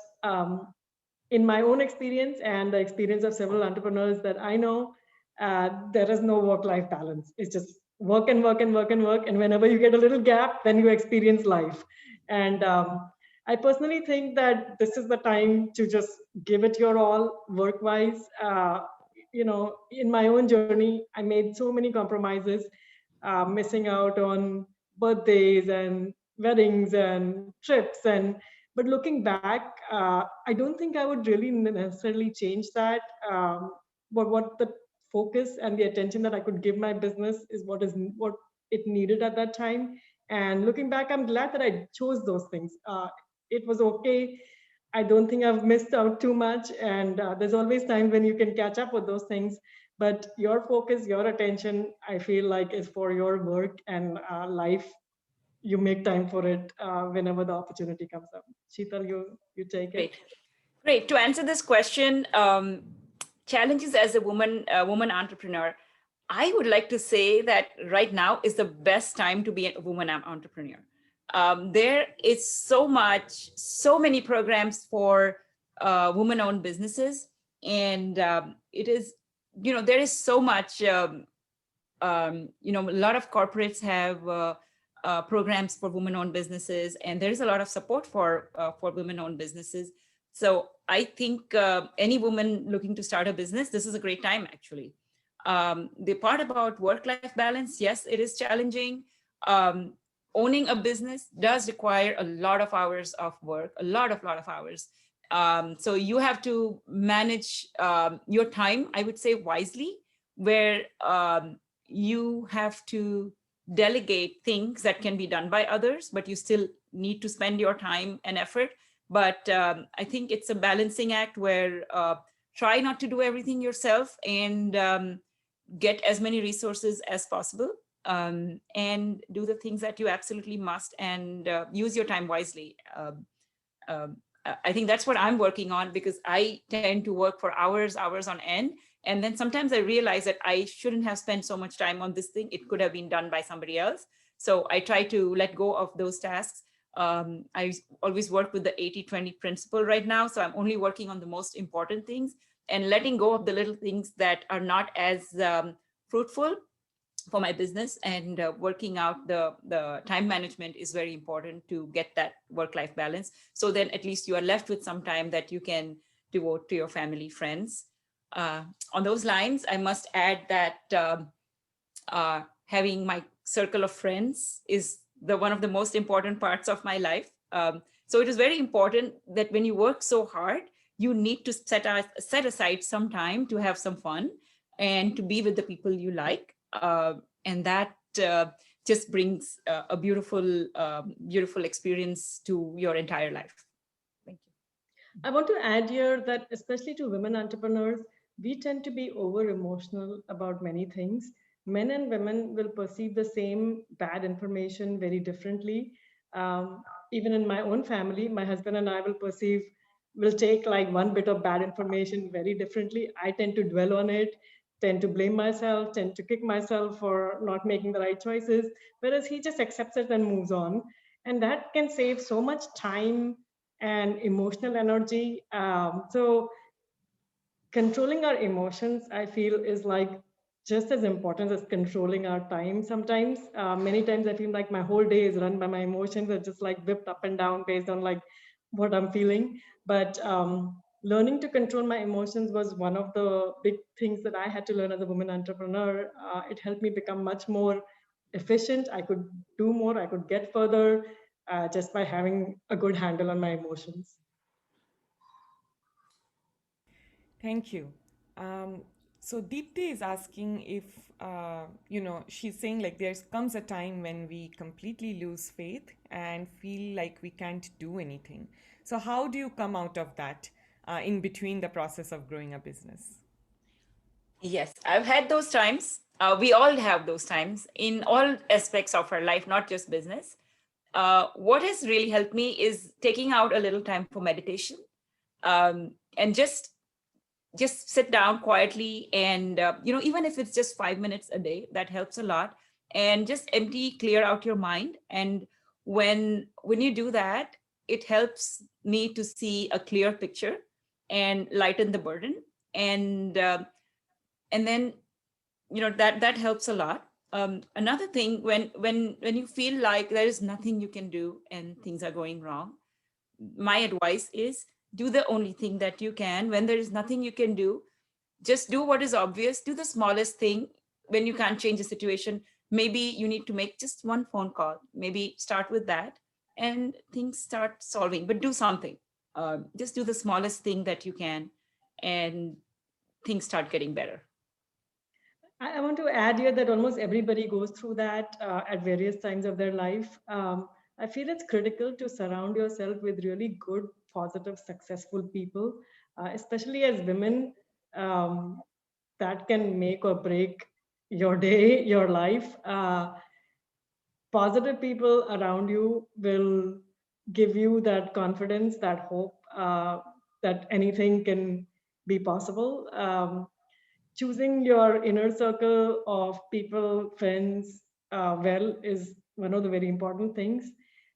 in my own experience and the experience of several entrepreneurs that I know, there is no work-life balance. It's just work and work and work and work. And whenever you get a little gap, then you experience life. And I personally think that this is the time to just give it your all work-wise. In my own journey, I made so many compromises, missing out on birthdays and weddings and trips. But looking back, I don't think I would really necessarily change that. What the focus and the attention that I could give my business is what it needed at that time. And looking back, I'm glad that I chose those things. It was okay. I don't think I've missed out too much. And there's always time when you can catch up with those things. But your focus, your attention, I feel like is for your work and life. You make time for it whenever the opportunity comes up. Shital, you take it. Great. To answer this question, challenges as a woman entrepreneur, I would like to say that right now is the best time to be a woman entrepreneur. There is so many programs for women-owned businesses, and it is, there is so much. A lot of corporates have programs for women-owned businesses, and there is a lot of support for women-owned businesses. So I think any woman looking to start a business, this is a great time, actually. The part about work-life balance, yes, it is challenging. Owning a business does require a lot of hours of work, a lot of hours. So you have to manage your time, I would say, wisely, where you have to delegate things that can be done by others, but you still need to spend your time and effort. But I think it's a balancing act where try not to do everything yourself and get as many resources as possible, and do the things that you absolutely must, and use your time wisely. I think that's what I'm working on, because I tend to work for hours on end. And then sometimes I realize that I shouldn't have spent so much time on this thing. It could have been done by somebody else. So I try to let go of those tasks. I always work with the 80-20 principle right now. So I'm only working on the most important things and letting go of the little things that are not as fruitful for my business, and working out the time management is very important to get that work-life balance. So then at least you are left with some time that you can devote to your family, friends. On those lines, I must add that having my circle of friends is one of the most important parts of my life. So it is very important that when you work so hard, you need to set aside some time to have some fun and to be with the people you like. And that just brings a beautiful experience to your entire life. Thank you. I want to add here that especially to women entrepreneurs, we tend to be over emotional about many things. Men and women will perceive the same bad information very differently. Even in my own family, my husband and I will take like one bit of bad information very differently. I tend to dwell on it, tend to blame myself, tend to kick myself for not making the right choices, whereas he just accepts it and moves on. And that can save so much time and emotional energy. So controlling our emotions, I feel, is like just as important as controlling our time. Sometimes, many times I feel like my whole day is run by my emotions. Are just like whipped up and down based on like what I'm feeling. But learning to control my emotions was one of the big things that I had to learn as a woman entrepreneur. It helped me become much more efficient. I could do more, I could get further, just by having a good handle on my emotions. Thank you. So Deepti is asking if, she's saying like there comes a time when we completely lose faith and feel like we can't do anything. So how do you come out of that in between the process of growing a business? Yes, I've had those times. We all have those times in all aspects of our life, not just business. What has really helped me is taking out a little time for meditation, and just sit down quietly, and even if it's just 5 minutes a day, that helps a lot. And just clear out your mind. And when you do that, it helps me to see a clear picture and lighten the burden. And then that helps a lot. Another thing, when you feel like there is nothing you can do and things are going wrong, my advice is do the only thing that you can. When there is nothing you can do, just do what is obvious. Do the smallest thing. When you can't change the situation, maybe you need to make just one phone call. Maybe start with that, and things start solving. But do something. Just do the smallest thing that you can, and things start getting better. I want to add here that almost everybody goes through that at various times of their life. I feel it's critical to surround yourself with really good, positive, successful people, especially as women. Um, that can make or break your day, your life. Positive people around you will give you that confidence, that hope that anything can be possible. Choosing your inner circle of people, friends, well, is one of the very important things.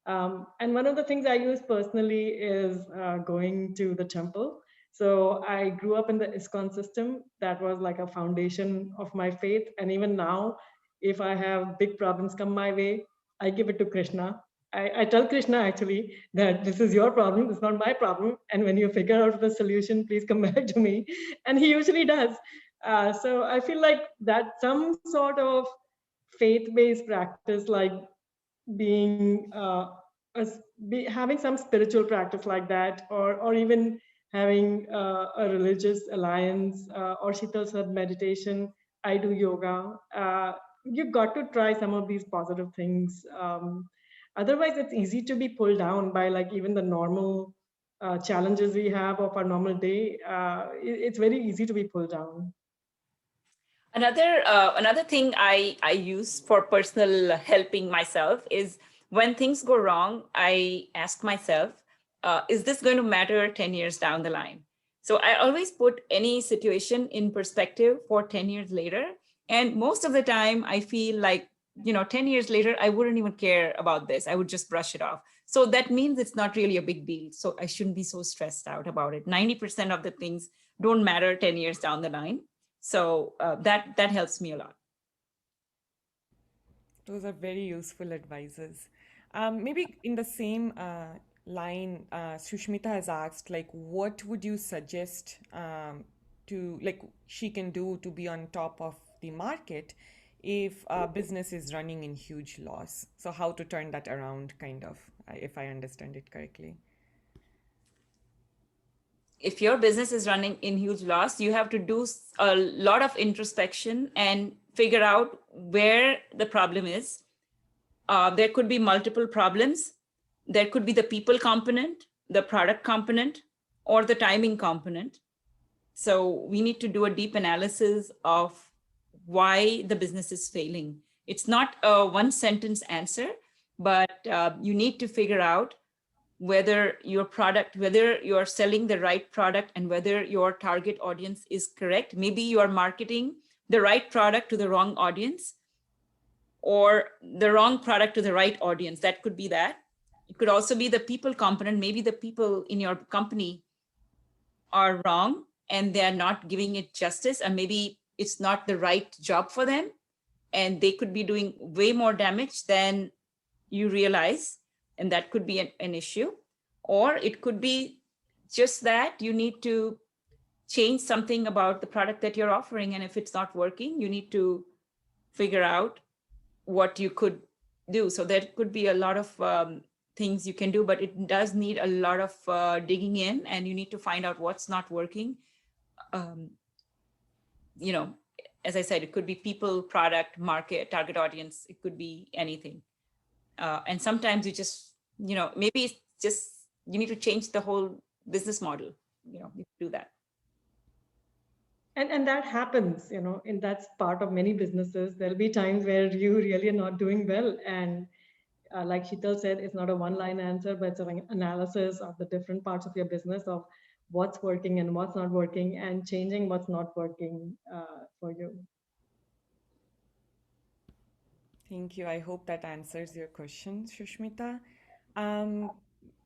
And one of the things I use personally is going to the temple. So I grew up in the ISKCON system. That was like a foundation of my faith. And even now, if I have big problems come my way, I give it to Krishna. I tell Krishna actually that this is your problem, it's not my problem. And when you figure out the solution, please come back to me. And he usually does. So I feel like that some sort of faith-based practice, like being having some spiritual practice like that, or even having a religious alliance, or Shital said meditation. I do yoga. You've got to try some of these positive things. Otherwise, it's easy to be pulled down by like even the normal challenges we have of our normal day. It's very easy to be pulled down. Another thing I use for personal helping myself is when things go wrong, I ask myself, is this going to matter 10 years down the line? So I always put any situation in perspective for 10 years later. And most of the time I feel like, 10 years later, I wouldn't even care about this. I would just brush it off. So that means it's not really a big deal. So I shouldn't be so stressed out about it. 90% of the things don't matter 10 years down the line. So that helps me a lot. Those are very useful advices. Maybe in the same line, Sushmita has asked, like, what would you suggest to, like, she can do to be on top of the market if a business is running in huge loss? So how to turn that around, kind of, if I understand it correctly. If your business is running in huge loss, you have to do a lot of introspection and figure out where the problem is. There could be multiple problems. There could be the people component, the product component, or the timing component. So we need to do a deep analysis of why the business is failing. It's not a one sentence answer, but you need to figure out whether whether you're selling the right product and whether your target audience is correct. Maybe you are marketing the right product to the wrong audience, or the wrong product to the right audience. That could be that. It could also be the people component. Maybe the people in your company are wrong and they are not giving it justice, and maybe it's not the right job for them, and they could be doing way more damage than you realize, and that could be an issue. Or it could be just that you need to change something about the product that you're offering, and if it's not working, you need to figure out what you could do. So there could be a lot of things you can do, but it does need a lot of digging in, and you need to find out what's not working. um, you know as I said, it could be people, product, market, target audience, it could be anything. And sometimes you just, maybe it's just you need to change the whole business model. You do that. And that happens, and that's part of many businesses. There'll be times where you really are not doing well. And like Shital said, it's not a one-line answer, but it's an analysis of the different parts of your business, of what's working and what's not working, and changing what's not working for you. Thank you. I hope that answers your question, Shushmita. Um,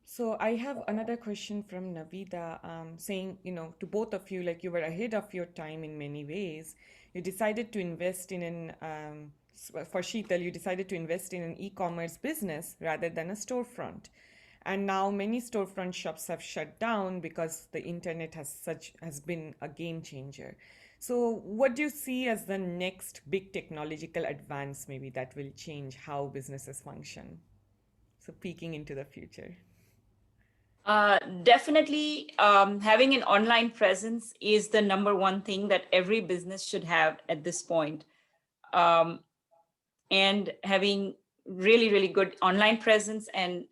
So I have another question from Navida, saying, to both of you, like you were ahead of your time in many ways. You decided to invest in for Shital, you decided to invest in an e-commerce business rather than a storefront. And now many storefront shops have shut down because the internet has been a game changer. So what do you see as the next big technological advance maybe that will change how businesses function? So peeking into the future. Definitely, having an online presence is the number one thing that every business should have at this point. Um, and having really, really good online presence and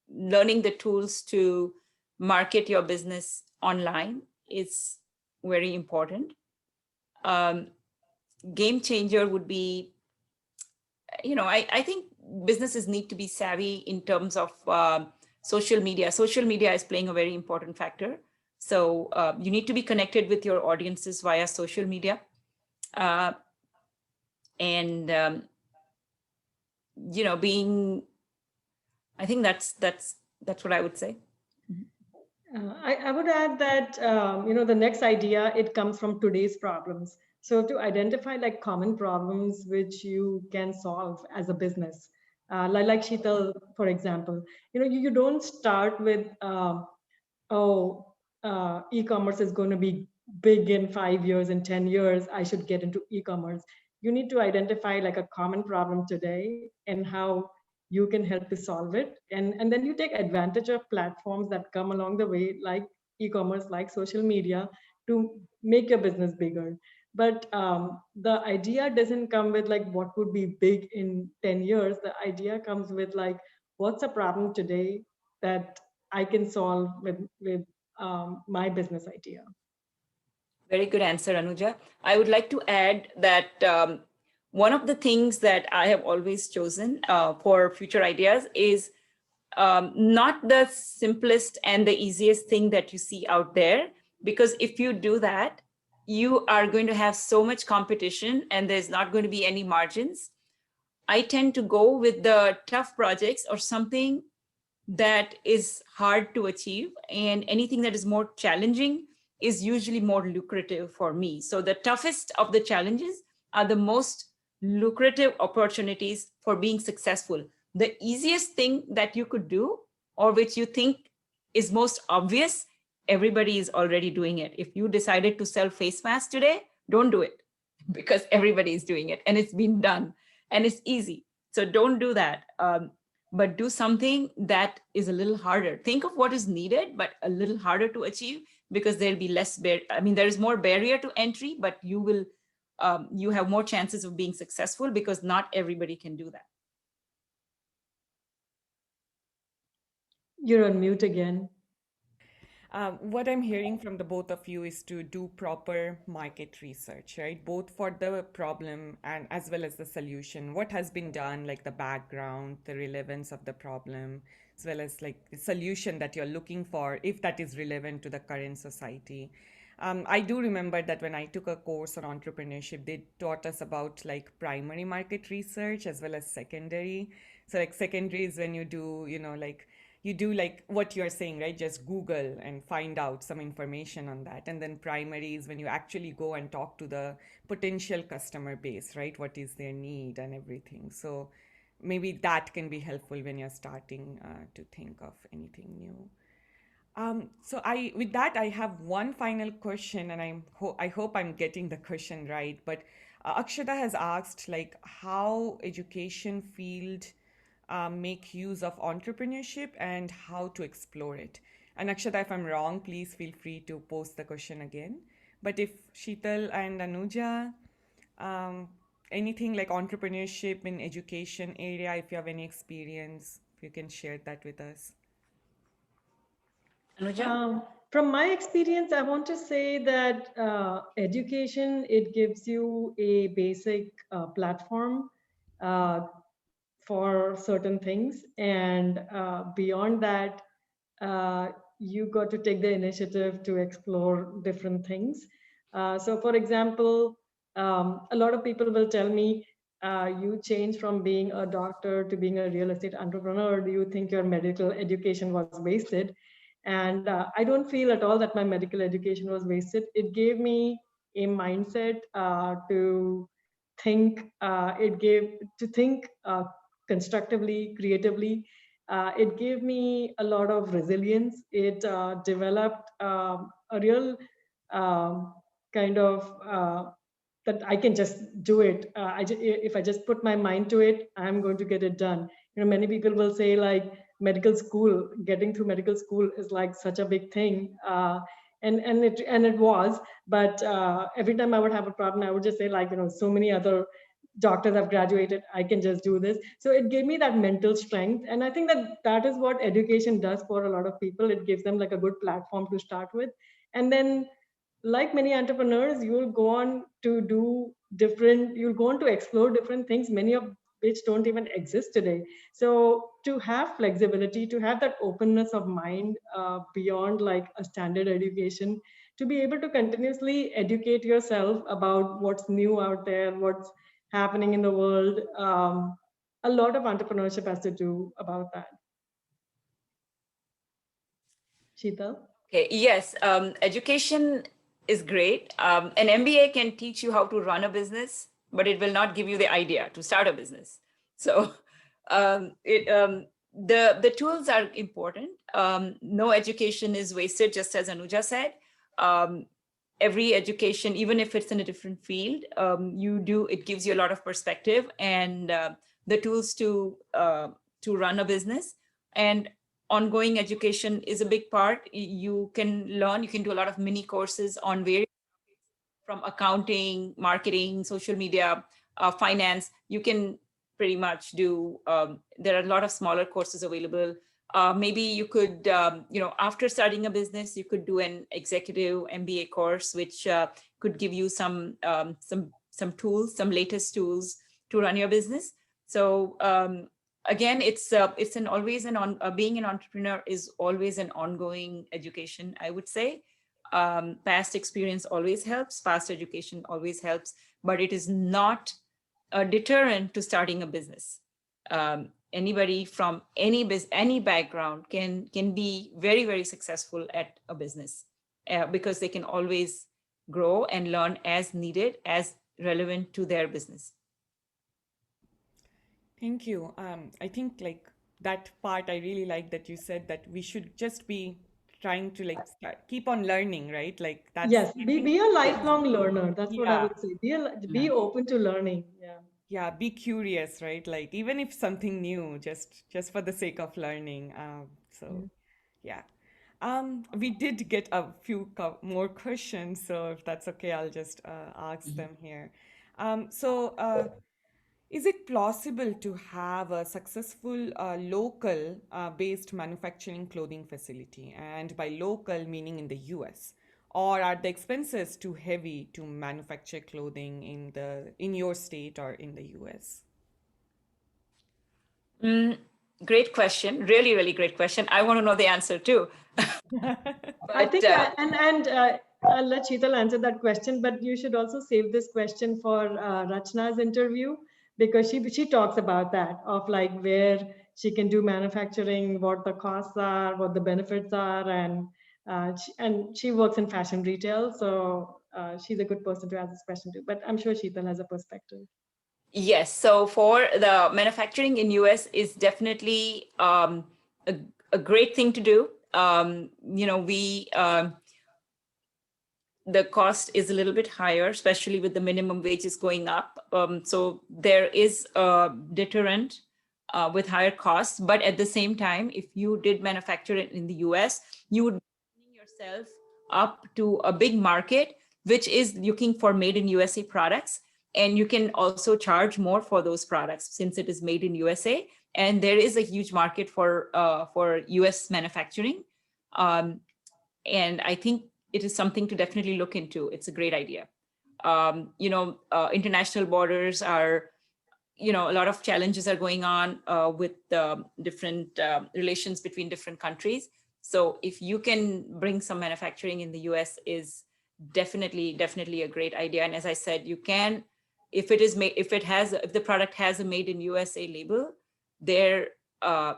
learning the tools to market your business online is very important. Um, Game changer would be, I think businesses need to be savvy in terms of social media. Social media is playing a very important factor. So you need to be connected with your audiences via social media. Uh, and, being, I think that's what I would say. I would add that the next idea, it comes from today's problems. So to identify like common problems which you can solve as a business, like Shital, for example, you don't start with oh, e-commerce is going to be big in 5 years, in 10 years, I should get into e-commerce. You need to identify like a common problem today and how you can help to solve it. And then you take advantage of platforms that come along the way, like e-commerce, like social media, to make your business bigger. But the idea doesn't come with like what would be big in 10 years. The idea comes with like, what's a problem today that I can solve with my business idea. Very good answer, Anuja. I would like to add that one of the things that I have always chosen for future ideas is not the simplest and the easiest thing that you see out there. Because if you do that, you are going to have so much competition and there's not going to be any margins. I tend to go with the tough projects or something that is hard to achieve, and anything that is more challenging is usually more lucrative for me. So the toughest of the challenges are the most lucrative opportunities for being successful. The easiest thing that you could do, or which you think is most obvious, everybody is already doing it. If you decided to sell face masks today, don't do it because everybody is doing it and it's been done and it's easy. So don't do that. But do something that is a little harder. Think of what is needed, but a little harder to achieve, because there'll be less there is more barrier to entry, but you have more chances of being successful because not everybody can do that. You're on mute again. What I'm hearing from the both of you is to do proper market research, right? Both for the problem and as well as the solution. What has been done, like the background, the relevance of the problem, as well as like the solution that you're looking for, if that is relevant to the current society. I do remember that when I took a course on entrepreneurship, they taught us about like primary market research as well as secondary. So like secondary is when you do, like you do like what you're saying, right? Just Google and find out some information on that. And then primary is when you actually go and talk to the potential customer base, right? What is their need and everything. So maybe that can be helpful when you're starting to think of anything new. So with that, I have one final question, and I hope I'm getting the question right. But Akshata has asked, like, how education field make use of entrepreneurship and how to explore it. And Akshata, if I'm wrong, please feel free to post the question again. But if Shital and Anuja, um, anything like entrepreneurship in education area, if you have any experience, if you can share that with us. Anuja? From my experience, I want to say that education, it gives you a basic platform uh, for certain things. And beyond that, you got to take the initiative to explore different things. So for example, a lot of people will tell me, you change from being a doctor to being a real estate entrepreneur, do you think your medical education was wasted? And I don't feel at all that my medical education was wasted. It gave me a mindset to think. It gave to think constructively, creatively. It gave me a lot of resilience. It developed a real um, kind of that I can just do it. If I just put my mind to it, I'm going to get it done. You know, many people will say like medical school, getting through medical school is like such a big thing. And it was, but every time I would have a problem, I would just say like, you know, so many other doctors have graduated, I can just do this. So it gave me that mental strength. And I think that that is what education does for a lot of people. It gives them like a good platform to start with. And then like many entrepreneurs, you'll go on to do different, you'll go on to explore different things, many of which don't even exist today. So to have flexibility, to have that openness of mind beyond like a standard education, to be able to continuously educate yourself about what's new out there, what's happening in the world. A lot of entrepreneurship has to do about that. Sheetal? Okay, yes, education is great. An MBA can teach you how to run a business, but it will not give you the idea to start a business. So the tools are important. No education is wasted, just as Anuja said. Every education, even if it's in a different field, it gives you a lot of perspective and the tools to run a business. And ongoing education is a big part. You can do a lot of mini courses on various, from accounting, marketing, social media, finance. You can pretty much do, there are a lot of smaller courses available. Maybe you could, after starting a business, you could do an executive MBA course, which could give you some tools, some latest tools to run your business. So again, being an entrepreneur is always an ongoing education, I would say. Past experience always helps, past education always helps, but it is not a deterrent to starting a business. Anybody from any background can be very, very successful at a business because they can always grow and learn as needed, as relevant to their business. Thank you. I think like that part I really like that you said that we should just be trying to like keep on learning, right? Like that's Yes, I be, think be a lifelong learner. That's what I yeah, would say. Be open to learning. Yeah. yeah, be curious, right? Like even if something new, just for the sake of learning. So yeah. We did get a few more questions, so if that's okay, I'll just ask them here. Is it plausible to have a successful local based manufacturing clothing facility? And by local, meaning in the US? Or are the expenses too heavy to manufacture clothing in your state or in the US? Great question. Really, really great question. I want to know the answer too. I But think, I'll let Sheetal answer that question, but you should also save this question for Rachna's interview, because she talks about that, of like where she can do manufacturing, what the costs are, what the benefits are, and she works in fashion retail, so she's a good person to ask this question to. But I'm sure Sheetal has a perspective. yes, so for the manufacturing in US is definitely a great thing to do. The cost is a little bit higher, especially with the minimum wages going up. So there is a deterrent with higher costs. But at the same time, if you did manufacture it in the US, you would bring yourself up to a big market, which is looking for made in USA products. And you can also charge more for those products since it is made in USA. And there is a huge market for US manufacturing. And I think it is something to definitely look into. It's a great idea. International borders are, a lot of challenges are going on with different relations between different countries. So if you can bring some manufacturing in the US is definitely a great idea. And as I said, you can if it is made, if the product has a made in USA label, there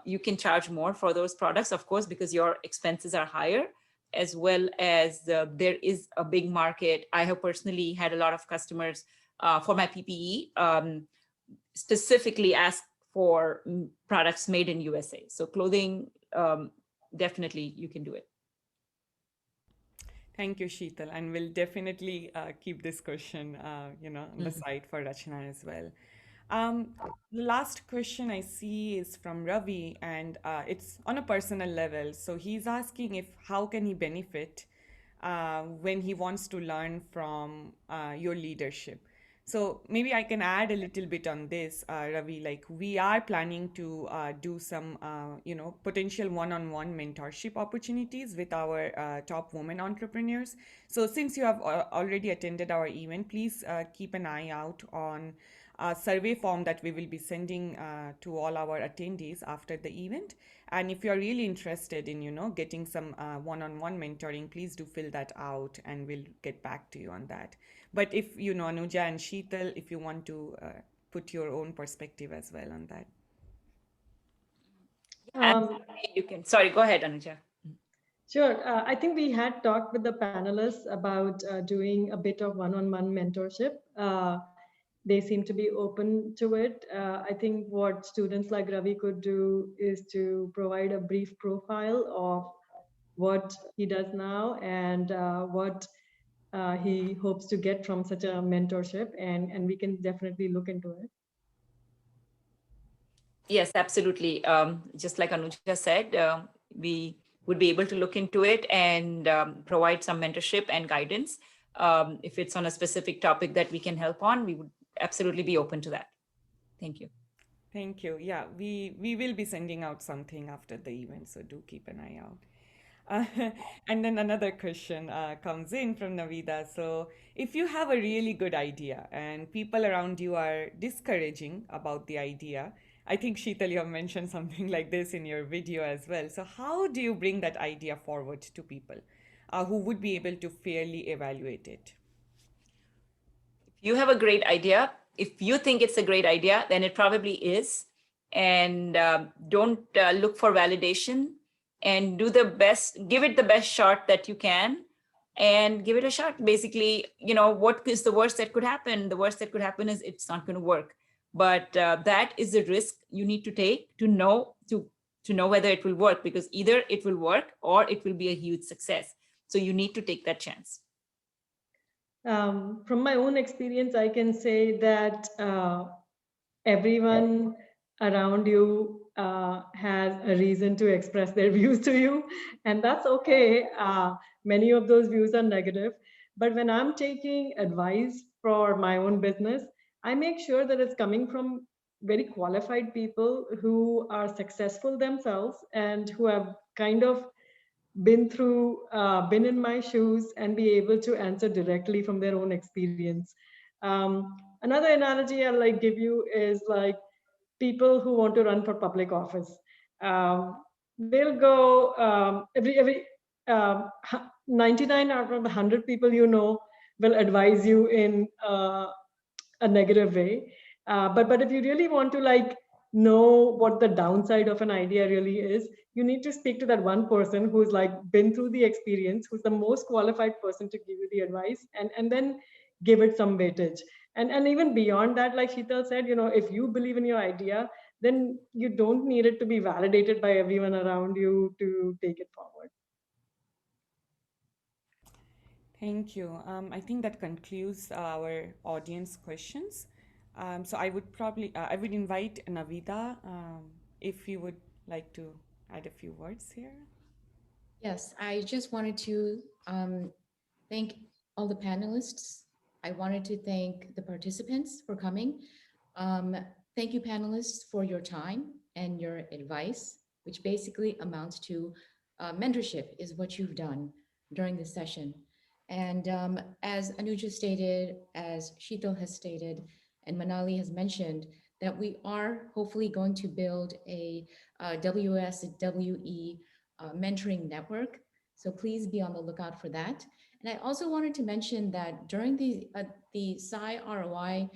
you can charge more for those products, of course, because your expenses are higher, as well as there is a big market. I have personally had a lot of customers for my PPE specifically ask for products made in USA. So clothing, definitely you can do it. Thank you, Shital, and we'll definitely keep this question, on the side for Rachna as well. The last question I see is from Ravi, and it's on a personal level. So he's asking if how can he benefit when he wants to learn from your leadership. So maybe I can add a little bit on this, Ravi. Like we are planning to do some, potential one-on-one mentorship opportunities with our top women entrepreneurs. So since you have already attended our event, please keep an eye out on a survey form that we will be sending to all our attendees after the event. And if you're really interested in, getting some one-on-one mentoring, please do fill that out and we'll get back to you on that. But if, Anuja and Shital, if you want to put your own perspective as well on that. You can, sorry, go ahead, Anuja. Sure. I think we had talked with the panelists about doing a bit of one-on-one mentorship. They seem to be open to it. I think what students like Ravi could do is to provide a brief profile of what he does now and what he hopes to get from such a mentorship, and we can definitely look into it. Yes, absolutely. Just like Anuja said, we would be able to look into it and provide some mentorship and guidance. If it's on a specific topic that we can help on, we would absolutely be open to that. Thank you. Thank you. Yeah, we will be sending out something after the event, so do keep an eye out. And then another question comes in from Navida. So, if you have a really good idea and people around you are discouraging about the idea, I think Sheetal, you have mentioned something like this in your video as well. So, how do you bring that idea forward to people who would be able to fairly evaluate it? If you have a great idea, if you think it's a great idea, then it probably is. And don't look for validation, and do the best, give it the best shot that you can, and give it a shot. Basically, what is the worst that could happen? The worst that could happen is it's not going to work. But that is the risk you need to take to know whether it will work, because either it will work or it will be a huge success. So you need to take that chance. From my own experience, I can say that everyone around you has a reason to express their views to you, and that's okay. Many of those views are negative, but when I'm taking advice for my own business, I make sure that it's coming from very qualified people who are successful themselves and who have kind of been in my shoes and be able to answer directly from their own experience. Another analogy I'll give you is like people who want to run for public office. They'll go every 99 out of 100 people will advise you in a negative way. But if you really want to know what the downside of an idea really is, you need to speak to that one person who's been through the experience, who's the most qualified person to give you the advice, and then give it some weightage. And even beyond that, like Shital said, if you believe in your idea, then you don't need it to be validated by everyone around you to take it forward. Thank you. I think that concludes our audience questions. So I would I would invite Navida if you would like to add a few words here. Yes, I just wanted to thank all the panelists. I wanted to thank the participants for coming. Thank you, panelists, for your time and your advice, which basically amounts to mentorship is what you've done during this session. And as Anuja stated, as Shital has stated, and Manali has mentioned, that we are hopefully going to build a WSWE mentoring network. So please be on the lookout for that. And I also wanted to mention that during the Sci ROI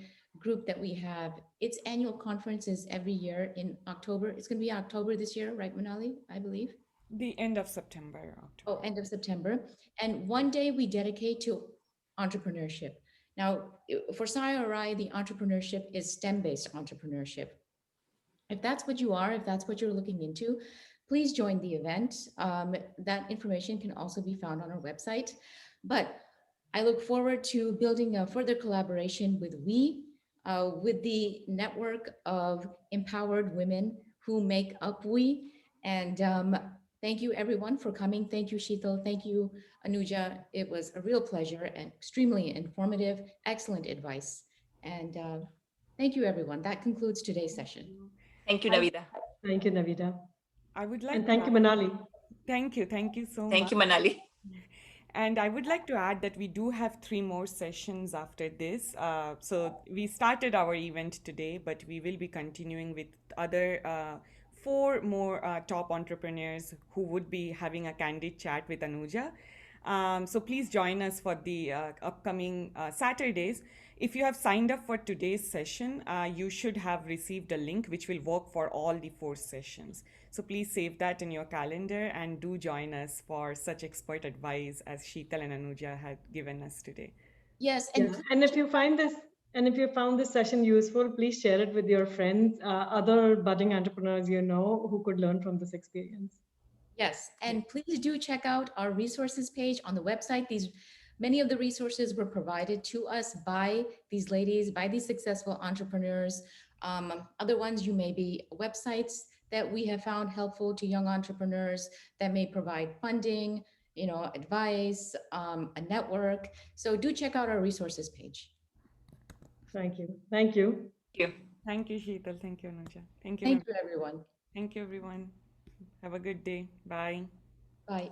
group that we have. Its annual conference is every year in October. It's going to be October this year, right, Manali? I believe. The end of September, Oh, October. end of September. And one day we dedicate to entrepreneurship. Now, for SciRI, the entrepreneurship is STEM-based entrepreneurship. If that's what you are, if that's what you're looking into, please join the event. That information can also be found on our website. But I look forward to building a further collaboration with the network of empowered women who make up We. And thank you, everyone, for coming. Thank you, Shital. Thank you, Anuja. It was a real pleasure and extremely informative, excellent advice. And thank you, everyone. That concludes today's session. Thank you, I, Navita. Thank you, Navita. I would And like thank to you, Manali. thank you so Thank much. you, Manali. And I would like to add that we do have 3 more sessions after this. So we started our event today, but we will be continuing with other 4 more top entrepreneurs who would be having a candid chat with Anuja. So please join us for the upcoming Saturdays. If you have signed up for today's session, you should have received a link which will work for all the 4 sessions. So please save that in your calendar and do join us for such expert advice as Shital and Anuja had given us today. Yes, Yeah. And if you find this, and if you found this session useful, please share it with your friends, other budding entrepreneurs you know who could learn from this experience. yes, and please do check out our resources page on the website. Many of the resources were provided to us by these ladies, by these successful entrepreneurs. Other ones, you may be websites that we have found helpful to young entrepreneurs that may provide funding, advice, a network. So do check out our resources page. Thank you. Thank you. Thank you. Thank you, Sheetal. Thank you, Anuja. Thank you, Thank Navita. you, everyone. Thank you, everyone. Have a good day. Bye. Bye.